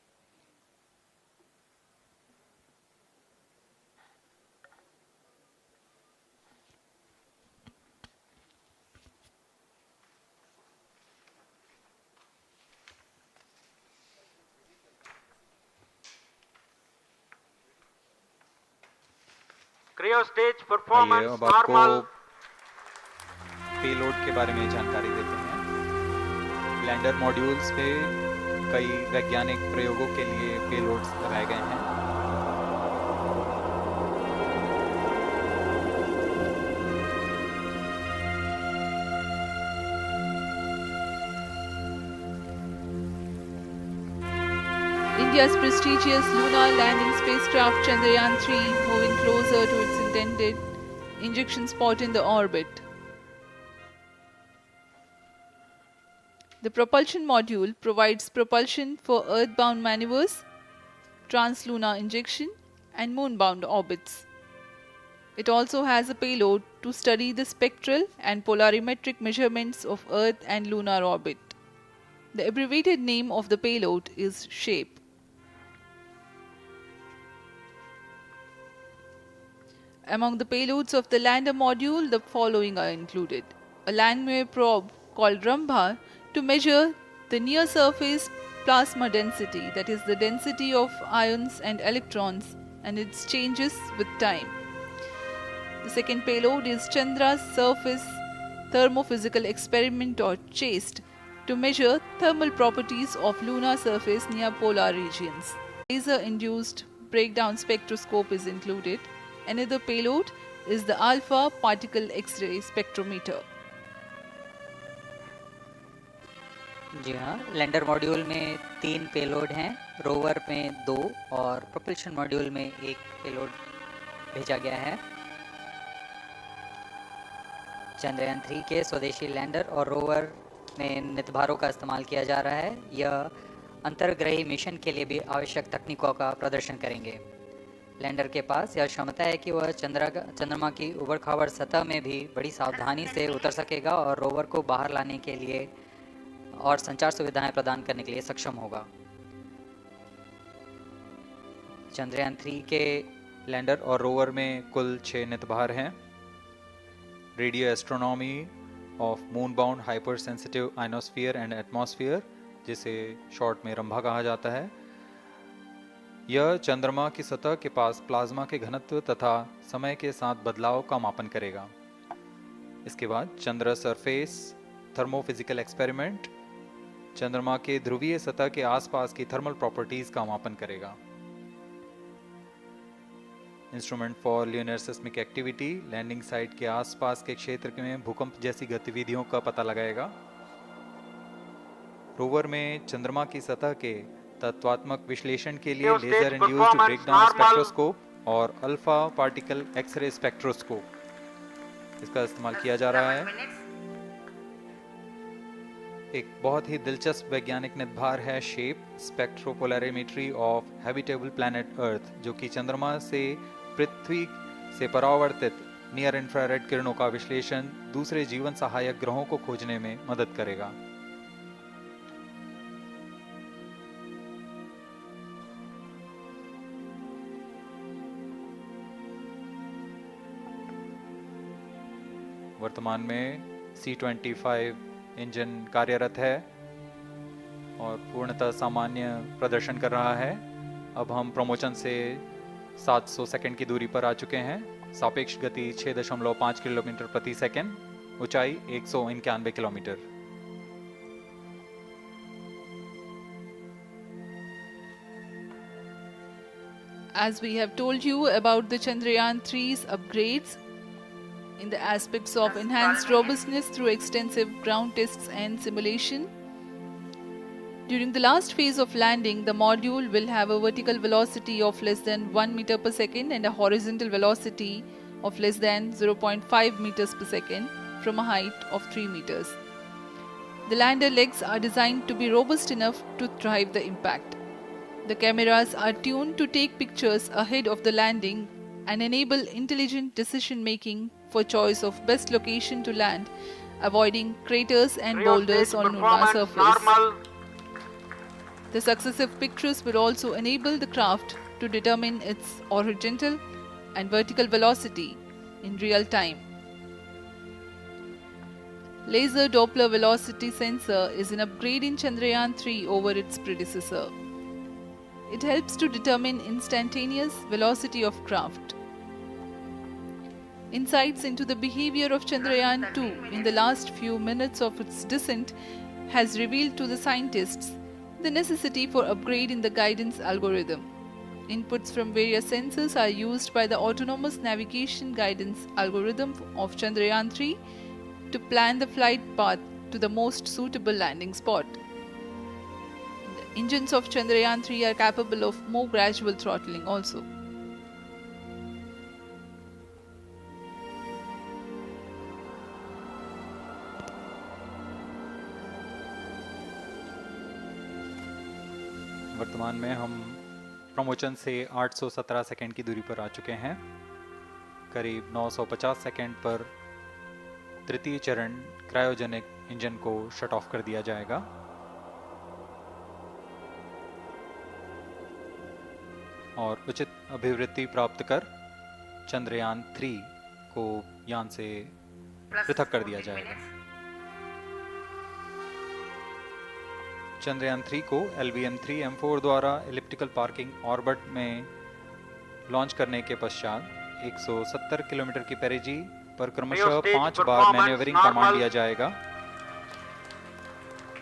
Cryo stage आइए performance अब आपको normal. Payload के बारे में जानकारी देते हैं। Lander modules पे कई वैज्ञानिक प्रयोगों के लिए पेलोड्स लगाए गए हैं। India's prestigious lunar landing spacecraft Chandrayaan-3 moving closer to its intended injection spot in the orbit. The propulsion module provides propulsion for earthbound maneuvers, translunar injection, and moonbound orbits. It also has a payload to study the spectral and polarimetric measurements of Earth and lunar orbit. The abbreviated name of the payload is SHAPE. Among the payloads of the lander module, the following are included. A landwehr probe called Rambha to measure the near-surface plasma density, that is the density of ions and electrons, and its changes with time. The second payload is Chandra's Surface Thermophysical Experiment or CHAST to measure thermal properties of lunar surface near polar regions. Laser-induced breakdown spectroscope is included. Another payload is the alpha particle X-ray spectrometer. जी हाँ, lander module में 3 payload हैं, rover में 2 और propulsion module में 1 payload भेजा गया है। चंद्रयान 3 के स्वदेशी लैंडर और रोवर में नितभारों का इस्तेमाल किया जा रहा है। यह अंतर्ग्रही मिशन के लिए भी आवश्यक तकनीकों का प्रदर्शन करेंगे। लैंडर के पास यह क्षमता है कि वह चंद्रमा की उबड़-खाबड़ सतह में भी बड़ी सावधानी से उतर सकेगा और रोवर को बाहर लाने के लिए और संचार सुविधाएं प्रदान करने के लिए सक्षम होगा। चंद्रयान 3 के लैंडर और रोवर में कुल 6 नितभार हैं। Radio astronomy of moon bound hyper sensitive ionosphere and atmosphere, जिसे शॉर्ट में रंभा कहा जाता है, यह चंद्रमा की सतह के पास प्लाज्मा के घनत्व तथा समय के साथ बदलाव का मापन करेगा। इसके बाद चंद्र सरफेस थर्मोफिजिकल एक्सपेरिमेंट चंद्रमा के ध्रुवीय सतह के आसपास की थर्मल प्रॉपर्टीज का मापन करेगा। Instrument for lunar seismic activity landing site के आसपास के क्षेत्र में भूकंप जैसी गतिविधियों का पता लगाएगा। रोवर में चंद्रमा की सतह के तत्वात्मक विश्लेषण के लिए लेजर इंड्यूस्ड ब्रेकडाउन स्पेक्ट्रोस्कोप और अल्फा पार्टिकल एक्सरे स्पेक्ट्रोस्कोप इसका इस्तेमाल किया जा रहा है। एक बहुत ही दिलचस्प वैज्ञानिक निर्धार है shape spectropolarimetry of habitable planet Earth, जो कि चंद्रमा से पृथ्वी से परावर्तित नियर इंफ्रारेड किरणों का विश्लेषण दूसरे जीवन सहायक ग्रहों को खोजने में मदद करेगा। वर्तमान में C25 इंजन कार्यरत है और पूर्णतः सामान्य प्रदर्शन कर रहा है। अब हम प्रमोशन से 700 सेकंड की दूरी पर आ चुके हैं। सापेक्ष गति 6.5 किलोमीटर प्रति सेकंड, ऊंचाई 191 kilometre. As we have told you about the Chandrayaan-3's upgrades in the aspects of enhanced robustness through extensive ground tests and simulation. During the last phase of landing, the module will have a vertical velocity of less than 1 meter per second and a horizontal velocity of less than 0.5 meters per second from a height of 3 meters. The lander legs are designed to be robust enough to thrive the impact. The cameras are tuned to take pictures ahead of the landing and enable intelligent decision making for choice of best location to land, avoiding craters and boulders on lunar surface. The successive pictures will also enable the craft to determine its horizontal and vertical velocity in real time. Laser Doppler velocity sensor is an upgrade in Chandrayaan-3 over its predecessor. It helps to determine instantaneous velocity of craft. Insights into the behavior of Chandrayaan-2 in the last few minutes of its descent has revealed to the scientists the necessity for upgrade in the guidance algorithm. Inputs from various sensors are used by the autonomous navigation guidance algorithm of Chandrayaan-3 to plan the flight path to the most suitable landing spot. The engines of Chandrayaan-3 are capable of more gradual throttling also. वर्तमान में हम promotion से 817 second की दूरी पर आ चुके हैं। करीब 950 सेकंड पर तृतीय चरण क्रायोजेनिक इंजन को शट ऑफ कर दिया जाएगा और उचित अभिवृद्धि प्राप्त कर चंद्रयान-3 को यान से पृथक कर दिया जाएगा। चंद्रयान-3 को LVM3-M4 द्वारा एलिप्टिकल पार्किंग ऑर्बिट में लॉन्च करने के पश्चात 170 किलोमीटर की पेरिजी पर क्रमशः 5 बार मैन्यूवरिंग कमांड दिया जाएगा।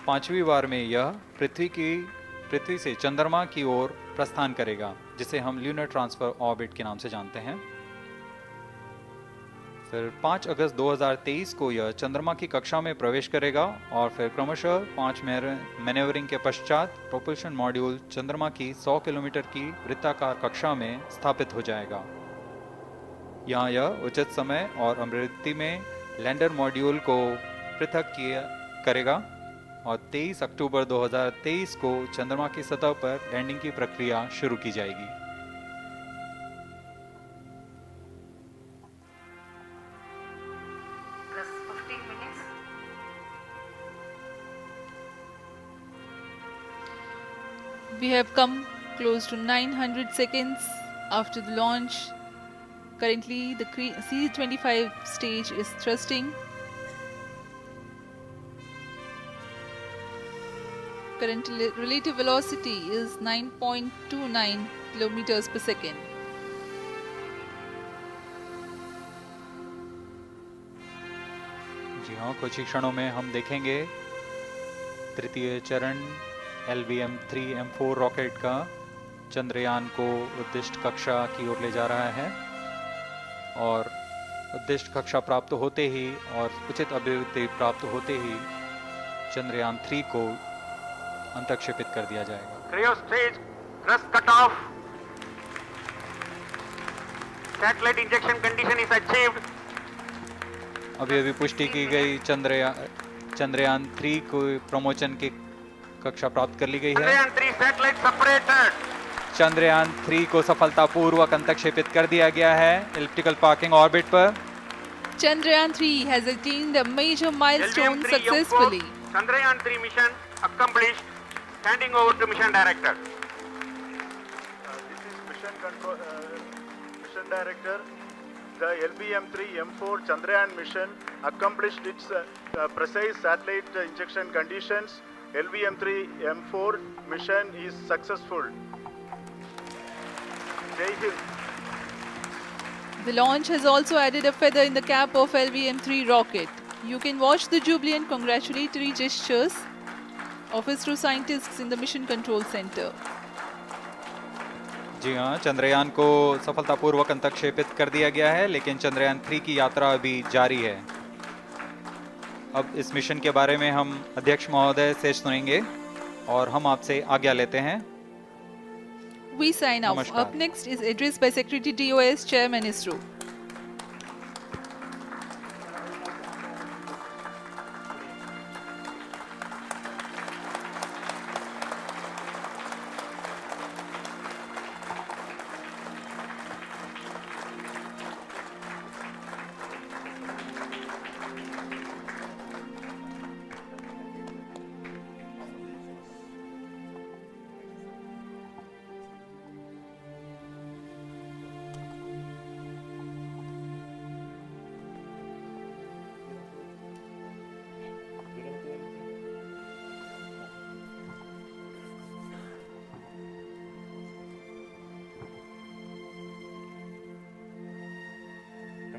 5वीं बार में यह पृथ्वी से चंद्रमा की ओर प्रस्थान करेगा, जिसे हम ल्यूनर ट्रांसफर ऑर्बिट के नाम से जानते हैं। फिर 5 अगस्त 2023 को यह चंद्रमा की कक्षा में प्रवेश करेगा और फिर क्रमशः 5 मैन्यूवरिंग के पश्चात प्रोपल्शन मॉड्यूल चंद्रमा की 100 किलोमीटर की वृत्ताकार कक्षा में स्थापित हो जाएगा। यहाँ यह उचित समय और आवृत्ति में लैंडर मॉड्यूल को पृथक करेगा और 23 अक्टूबर 2023 को चंद्रमा की सतह पर लैंडिंग की प्रक्रिया शुरू की जाएगी। We have come close to 900 seconds after the launch. Currently, the C-25 stage is thrusting. Current relative velocity is 9.29 kilometers per second. जी हाँ, कुछ ही क्षणों में हम देखेंगे तृतीय चरण LVM3-M4 रॉकेट का चंद्रयान को उद्दिष्ट कक्षा की ओर ले जा रहा है और उद्दिष्ट कक्षा प्राप्त होते ही और उचित अभिवृद्धि प्राप्त होते ही चंद्रयान 3 को अंतक्षेपित कर दिया जाएगा। Cryo stage, thrust cut off. Satellite injection condition is achieved. अभी पुष्टि की गई चंद्रयान 3 को प्रमोशन की कक्षा प्राप्त कर ली गई है। Chandrayaan 3 satellite separated. चंद्रयान 3 को सफलतापूर्वक अंतक्षेपित कर दिया गया है एलिप्टिकल पार्किंग ऑर्बिट पर। Chandrayaan 3 has attained a major milestone successfully. Chandrayaan 3 mission accomplished. Handing over to mission director. This is mission director. The LVM3-M4 Chandrayaan mission accomplished its precise satellite injection conditions. LVM3-M4 mission is successful. Jai Hind. The launch has also added a feather in the cap of LVM3 rocket. You can watch the jubilant congratulatory gestures of ISRO scientists in the Mission Control Center. जी हाँ, चंद्रयान को सफलतापूर्वक अंतक्षेपित कर दिया गया है, लेकिन चंद्रयान 3 की यात्रा अभी जारी है। अब इस मिशन के बारे में हम अध्यक्ष महोदय से सुनेंगे और हम आपसे आज्ञा लेते हैं। We sign off. Up next is address by Secretary DOS, Chairman ISRO.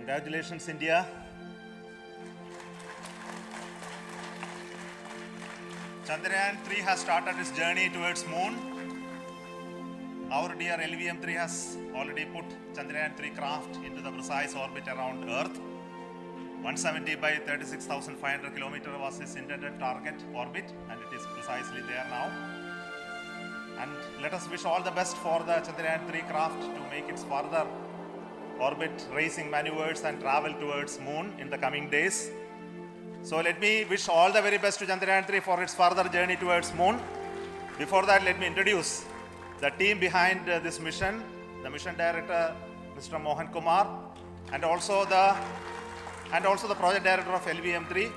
Congratulations, India. Chandrayaan 3 has started its journey towards moon. Our dear LVM3 has already put Chandrayaan 3 craft into the precise orbit around Earth. 170 by 36,500 kilometers was its intended target orbit, and it is precisely there now. And let us wish all the best for the Chandrayaan 3 craft to make its further orbit racing maneuvers and travel towards moon in the coming days. So let me wish all the very best to Chandrayaan 3 for its further journey towards moon. Before that, let me introduce the team behind this mission, the mission director, Mr. Mohan Kumar, and also the project director of LVM3,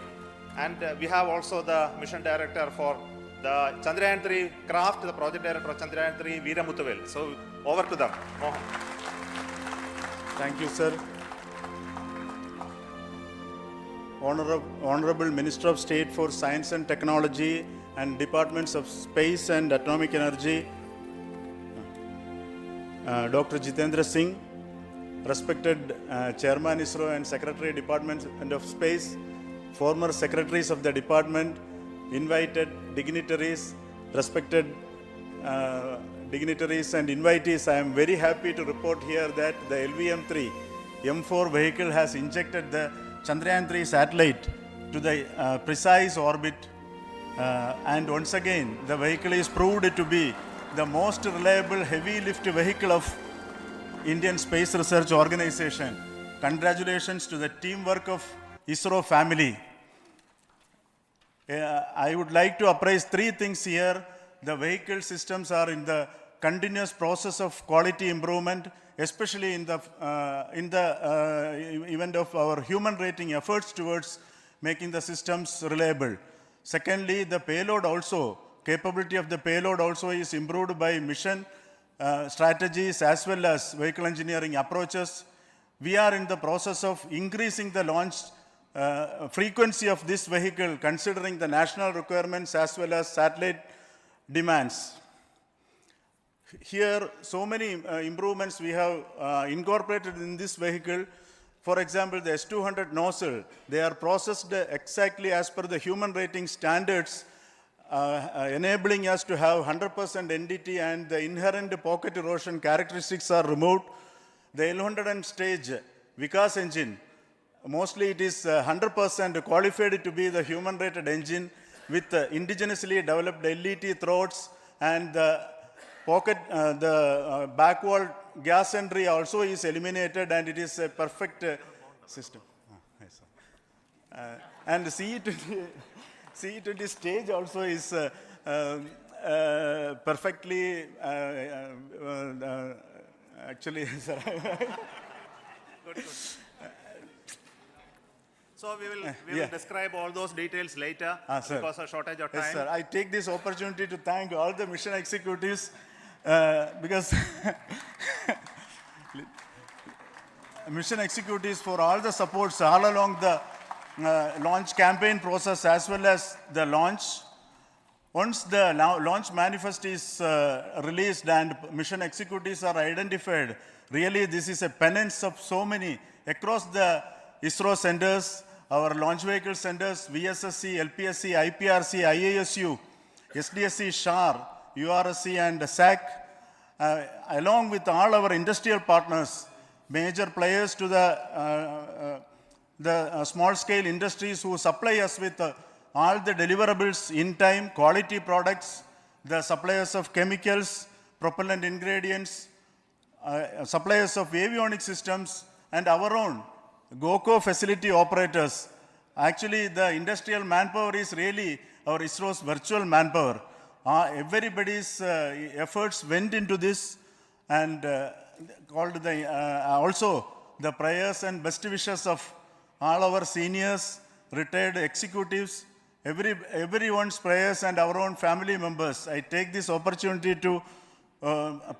and we have also the mission director for the Chandrayaan 3 craft, the project director of Chandrayaan 3, Veera Muthuvel. So over to them, Mohan. Thank you, sir. Honorable Minister of State for Science and Technology and Departments of Space and Atomic Energy, Dr. Jitendra Singh, respected Chairman ISRO and Secretary Department of Space, former secretaries of the department, invited dignitaries, respected dignitaries and invitees, I am very happy to report here that the LVM3-M4 vehicle has injected the Chandrayaan 3 satellite to the precise orbit, and once again the vehicle is proved to be the most reliable heavy lift vehicle of Indian Space Research Organization. Congratulations to the teamwork of ISRO family. I would like to appraise three things here. The vehicle systems are in the continuous process of quality improvement, especially in the event of our human rating efforts towards making the systems reliable. Secondly, the payload also, capability of the payload also is improved by mission strategies as well as vehicle engineering approaches. We are in the process of increasing the launch frequency of this vehicle considering the national requirements as well as satellite demands. Here, so many improvements we have incorporated in this vehicle. For example, the S200 nozzle, they are processed exactly as per the human rating standards enabling us to have 100% NDT and the inherent pocket erosion characteristics are removed. The L100 stage Vikas engine, mostly it is 100% qualified to be the human-rated engine with indigenously developed LET throats, and the back wall gas entry also is eliminated, and it is a perfect system. Yes, and the CE20 stage also is perfectly, actually, sir. Good. So we will describe all those details later because of shortage of time. Yes, sir. I take this opportunity to thank all the mission executives because mission executives for all the supports all along the launch campaign process as well as the launch. Once the launch manifest is released and mission executives are identified, really this is a penance of so many across the ISRO centers, our launch vehicle centers, VSSC, LPSC, IPRC, IASU, SDSC SHAR, URSC and SAC, along with all our industrial partners, major players to the small-scale industries who supply us with all the deliverables in time, quality products, the suppliers of chemicals, propellant ingredients, suppliers of avionics systems, and our own GOCO facility operators. Actually, the industrial manpower is really our ISRO's virtual manpower. Everybody's efforts went into this, and also the prayers and best wishes of all our seniors, retired executives, everyone's prayers and our own family members. I take this opportunity to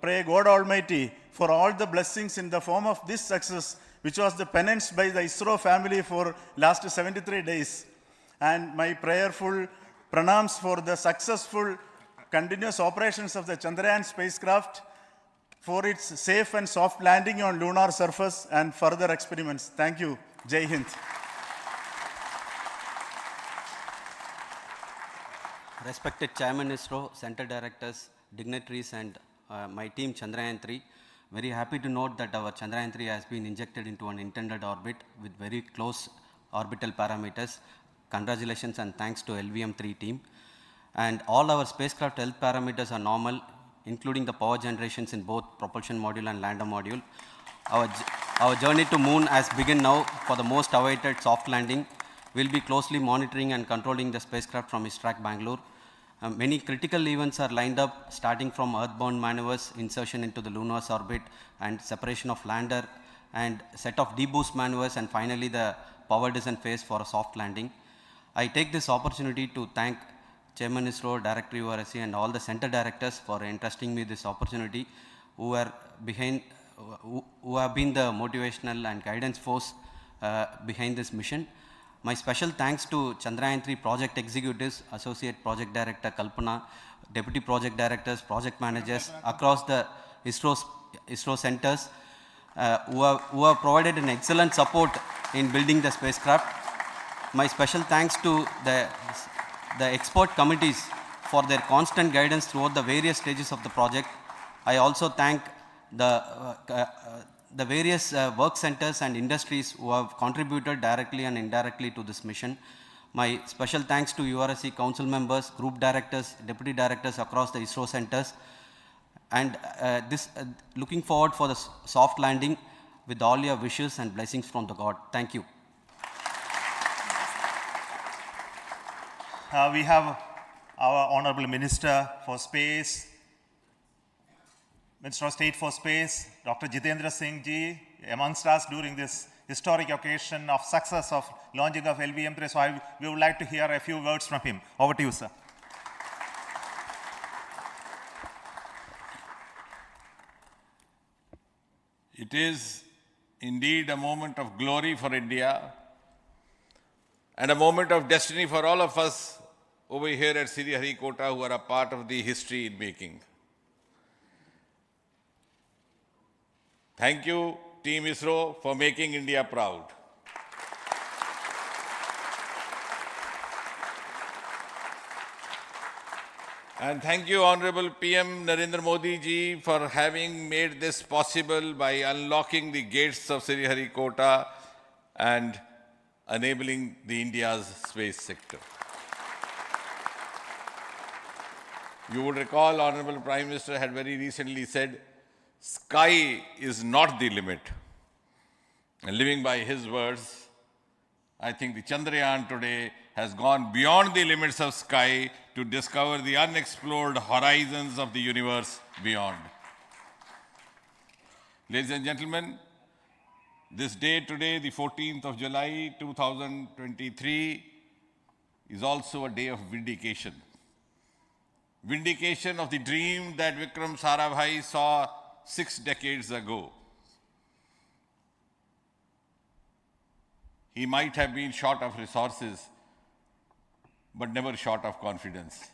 pray God Almighty for all the blessings in the form of this success, which was the penance by the ISRO family for last 73 days. And my prayerful pranams for the successful continuous operations of the Chandrayaan spacecraft, for its safe and soft landing on lunar surface and further experiments. Thank you. Jai Hind. Respected Chairman ISRO, Center Directors, dignitaries and my team Chandrayaan-3, very happy to note that our Chandrayaan-3 has been injected into an intended orbit with very close orbital parameters. Congratulations and thanks to LVM3 team. And all our spacecraft health parameters are normal, including the power generations in both propulsion module and lander module. Our journey to moon has begun now for the most awaited soft landing. We'll be closely monitoring and controlling the spacecraft from ISTRAC Bangalore. Many critical events are lined up, starting from earthbound maneuvers, insertion into the lunar orbit, and separation of lander, and set of deboost maneuvers, and finally the power descent phase for a soft landing. I take this opportunity to thank Chairman ISRO, Director URSC, and all the center directors for entrusting me this opportunity, who have been the motivational and guidance force behind this mission. My special thanks to Chandrayaan-3 project executives, Associate Project Director Kalpana, Deputy Project Directors, Project Managers across the ISRO centers who have provided an excellent support in building the spacecraft. My special thanks to the expert committees for their constant guidance throughout the various stages of the project. I also thank the various work centers and industries who have contributed directly and indirectly to this mission. My special thanks to URSC council members, group directors, deputy directors across the ISRO centers, and looking forward for the soft landing with all your wishes and blessings from the God. Thank you. We have our Honorable Minister for Space, Minister of State for Space, Dr. Jitendra Singh ji, amongst us during this historic occasion of success of launching of LVM3. So we would like to hear a few words from him. Over to you, sir. It is indeed a moment of glory for India and a moment of destiny for all of us over here at Sriharikota who are a part of the history in making. Thank you, Team ISRO, for making India proud. And thank you, Honorable PM Narendra Modi ji, for having made this possible by unlocking the gates of Sriharikota and enabling the India's space sector. You would recall, Honorable Prime Minister had very recently said, sky is not the limit. And living by his words, I think the Chandrayaan today has gone beyond the limits of sky to discover the unexplored horizons of the universe beyond. Ladies and gentlemen, this day today, the 14th of July 2023, is also a day of vindication. Vindication of the dream that Vikram Sarabhai saw 6 decades ago. He might have been short of resources, but never short of confidence.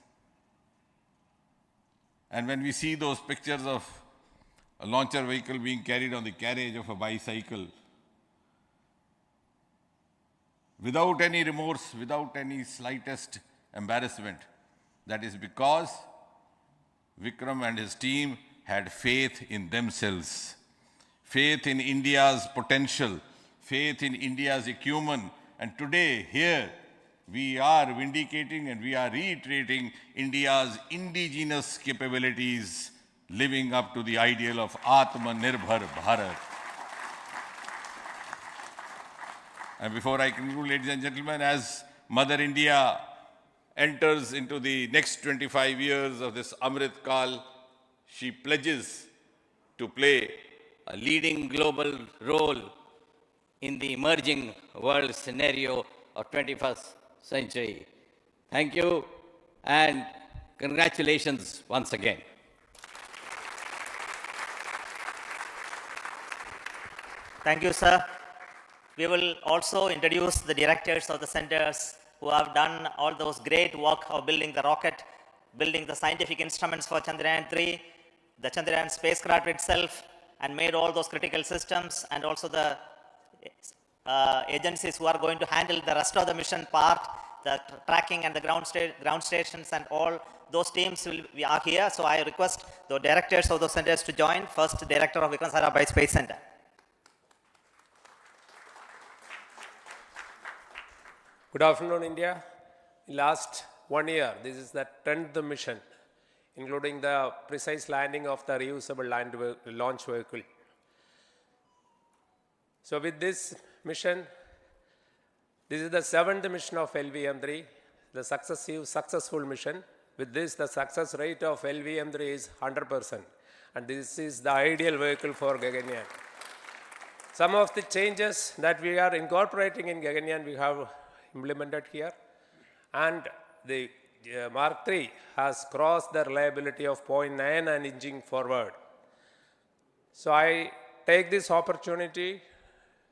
And when we see those pictures of a launcher vehicle being carried on the carriage of a bicycle, without any remorse, without any slightest embarrassment, that is because Vikram and his team had faith in themselves, faith in India's potential, faith in India's acumen. And today, here, we are vindicating and we are reiterating India's indigenous capabilities, living up to the ideal of Atmanirbhar Bharat. And before I conclude, ladies and gentlemen, as Mother India enters into the next 25 years of this Amrit Kal, she pledges to play a leading global role in the emerging world scenario of 21st century. Thank you and congratulations once again. Thank you, sir. We will also introduce the directors of the centers who have done all those great work of building the rocket, building the scientific instruments for Chandrayaan-3, the Chandrayaan spacecraft itself, and made all those critical systems, and also the agencies who are going to handle the rest of the mission part, the tracking and the ground stations and all those teams are here. So I request the directors of those centers to join. First, Director of Vikram Sarabhai Space Center. Good afternoon, India. Last 1 year, this is the 10th mission, including the precise landing of the reusable launch vehicle. So with this mission, this is the 7th mission of LVM3, the successful mission. With this, the success rate of LVM3 is 100%. And this is the ideal vehicle for Gaganyaan. Some of the changes that we are incorporating in Gaganyaan, we have implemented here. And the Mark III has crossed the reliability of 0.9 and inching forward. So I take this opportunity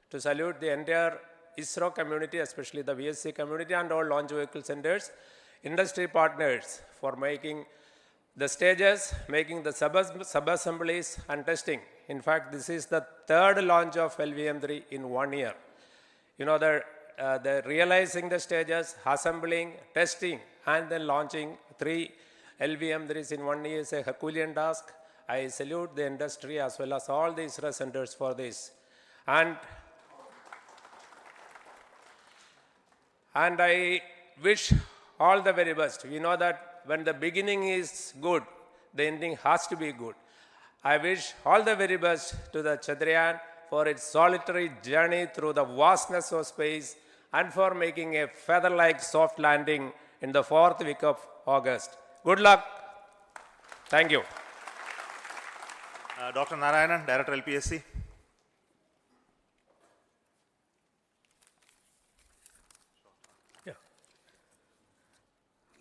to salute the entire ISRO community, especially the VSC community and all launch vehicle centers, industry partners for making the stages, making the sub-assemblies and testing. In fact, this is the 3rd launch of LVM3 in 1 year. You know, the realizing the stages, assembling, testing, and then launching 3 LVM3s in 1 year is a Herculean task. I salute the industry as well as all the ISRO centers for this. And I wish all the very best. We know that when the beginning is good, the ending has to be good. I wish all the very best to the Chandrayaan for its solitary journey through the vastness of space and for making a feather-like soft landing in the 4th week of August. Good luck. Thank you. Dr. Narayanan, Director LPSC.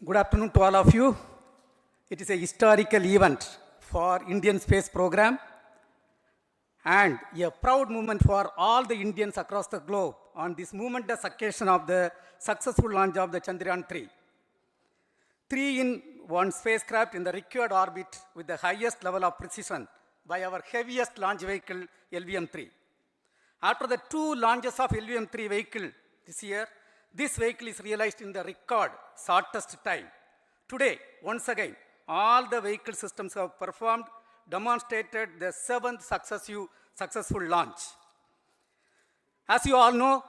Good afternoon to all of you. It is a historical event for Indian space program and a proud moment for all the Indians across the globe on this momentous occasion of the successful launch of the Chandrayaan-3. 3-in-1 spacecraft in the required orbit with the highest level of precision by our heaviest launch vehicle, LVM3. After the 2 launches of LVM3 vehicle this year, this vehicle is realized in the record shortest time. Today, once again, all the vehicle systems have performed, demonstrated the 7th successful launch. As you all know,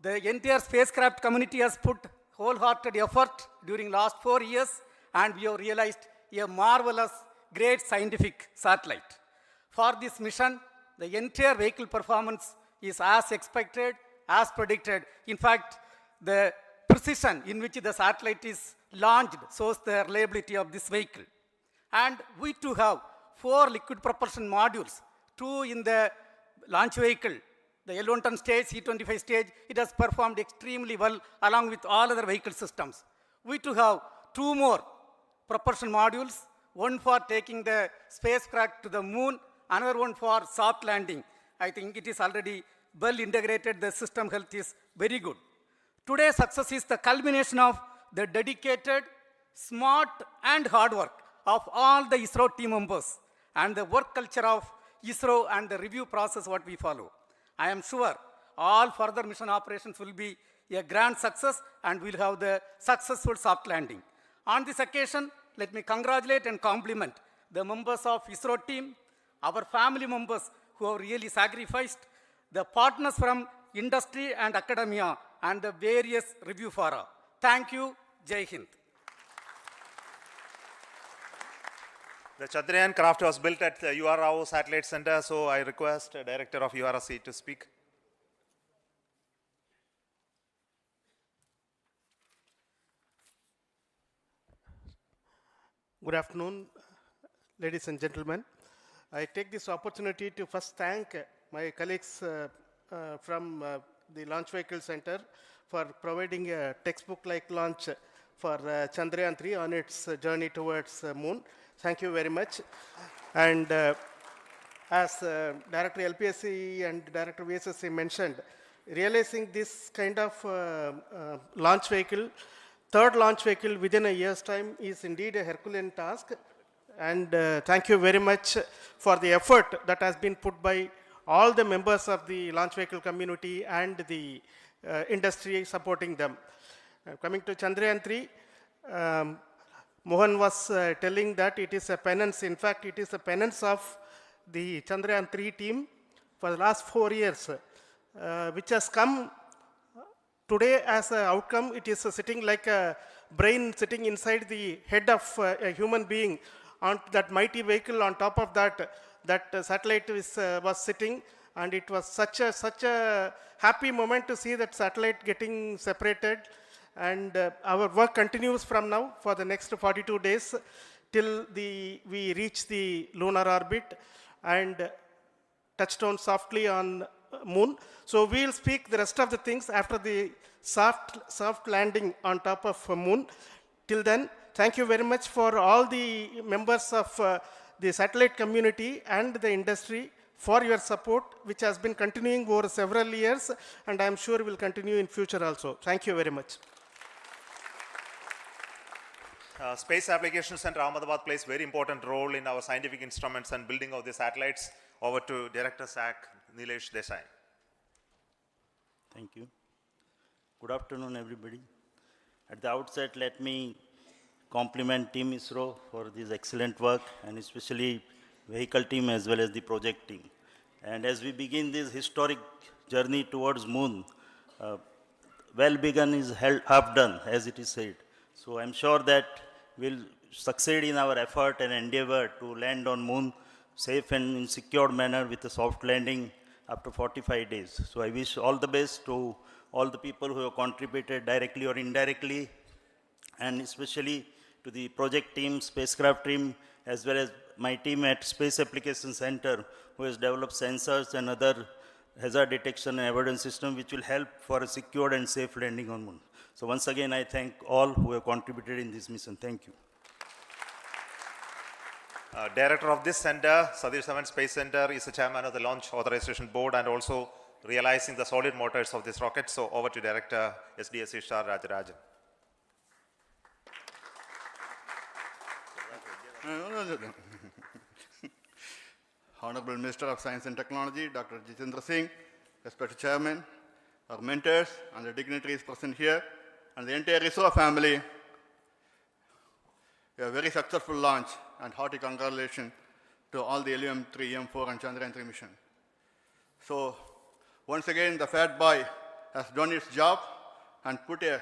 the entire spacecraft community has put wholehearted effort during last 4 years, and we have realized a marvelous, great scientific satellite. For this mission, the entire vehicle performance is as expected, as predicted. In fact, the precision in which the satellite is launched shows the reliability of this vehicle. And we too have 4 liquid propulsion modules, 2 in the launch vehicle. The L110 stage, C25 stage, it has performed extremely well along with all other vehicle systems. We too have 2 more propulsion modules, one for taking the spacecraft to the moon, another one for soft landing. I think it is already well integrated, the system health is very good. Today's success is the culmination of the dedicated, smart and hard work of all the ISRO team members and the work culture of ISRO and the review process what we follow. I am sure all further mission operations will be a grand success and we'll have the successful soft landing. On this occasion, let me congratulate and compliment the members of ISRO team, our family members who have really sacrificed, the partners from industry and academia, and the various review fora. Thank you. Jai Hind. The Chandrayaan craft was built at the UR Satellite Center, so I request the Director of URC to speak. Good afternoon, ladies and gentlemen. I take this opportunity to first thank my colleagues from the Launch Vehicle Center for providing a textbook-like launch for Chandrayaan-3 on its journey towards moon. Thank you very much. And as Director LPSC and Director VSSC mentioned, realizing this kind of launch vehicle, third launch vehicle within a year's time is indeed a Herculean task. And thank you very much for the effort that has been put by all the members of the launch vehicle community and the industry supporting them. Coming to Chandrayaan-3, Mohan was telling that it is a penance. In fact, it is a penance of the Chandrayaan-3 team for the last 4 years, which has come today as an outcome. It is sitting like a brain sitting inside the head of a human being on that mighty vehicle. On top of that, that satellite was sitting, and it was such a happy moment to see that satellite getting separated. And our work continues from now for the next 42 days till we reach the lunar orbit and touch down softly on moon. So we'll speak the rest of the things after the soft landing on top of moon. Till then, thank you very much for all the members of the satellite community and the industry for your support, which has been continuing over several years, and I am sure will continue in future also. Thank you very much. Space Application Center Ahmedabad plays very important role in our scientific instruments and building of the satellites. Over to Director SAC, Nilesh Desai. Thank you. Good afternoon, everybody. At the outset, let me compliment Team ISRO for this excellent work, and especially vehicle team as well as the project team. And as we begin this historic journey towards moon, well begun is half done, as it is said. So I'm sure that we'll succeed in our effort and endeavor to land on moon safe and in secured manner with a soft landing after 45 days. So I wish all the best to all the people who have contributed directly or indirectly, and especially to the project team, spacecraft team, as well as my team at Space Application Center, who has developed sensors and other hazard detection and avoidance system, which will help for a secured and safe landing on moon. So once again, I thank all who have contributed in this mission. Thank you. Director of this center, Satish Dhawan Space Center, is the chairman of the Launch Authorization Board and also realizing the solid motors of this rocket. So over to Director SDSC SHAR Rajarajan. Honorable Minister of Science and Technology, Dr. Jitendra Singh, respected Chairman, our mentors and the dignitaries present here, and the entire ISRO family. a very successful launch, and hearty congratulations to all the LVM3-M4 and Chandrayaan-3 mission. So once again, the Fat Boy has done its job and put a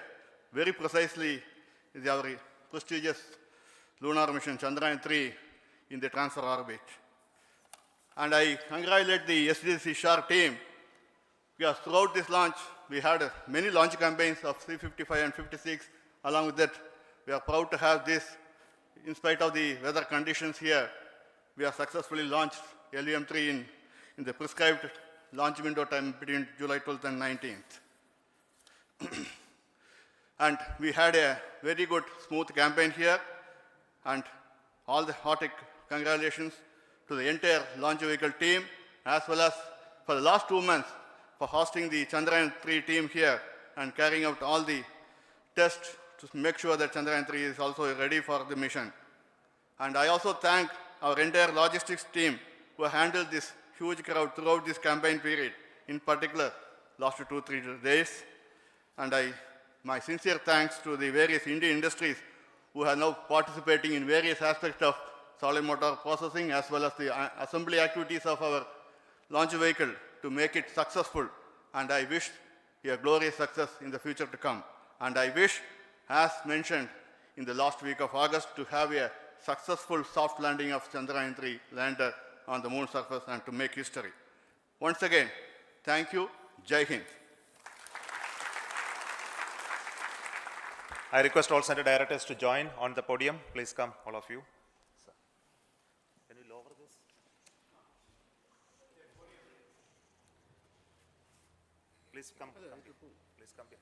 very precisely our prestigious lunar mission Chandrayaan-3 in the transfer orbit. And I congratulate the SDSC SHAR team, because throughout this launch, we had many launch campaigns of 355 and 56. Along with that, we are proud to have this. In spite of the weather conditions here, we have successfully launched LVM3 in the prescribed launch window time between July 12th and 19th. And we had a very good, smooth campaign here, and all the hearty congratulations to the entire launch vehicle team, as well as for the last 2 months for hosting the Chandrayaan-3 team here and carrying out all the tests to make sure that Chandrayaan-3 is also ready for the mission. And I also thank our entire logistics team who handled this huge crowd throughout this campaign period, in particular last 2-3 days. And my sincere thanks to the various Indian industries who are now participating in various aspects of solid motor processing as well as the assembly activities of our launch vehicle to make it successful. And I wish a glorious success in the future to come. And I wish, as mentioned in the last week of August, to have a successful soft landing of Chandrayaan-3 lander on the moon surface and to make history. Once again, thank you. Jai Hind. I request all center directors to join on the podium. Please come, all of you. Can you lower this? Please come. Please come here.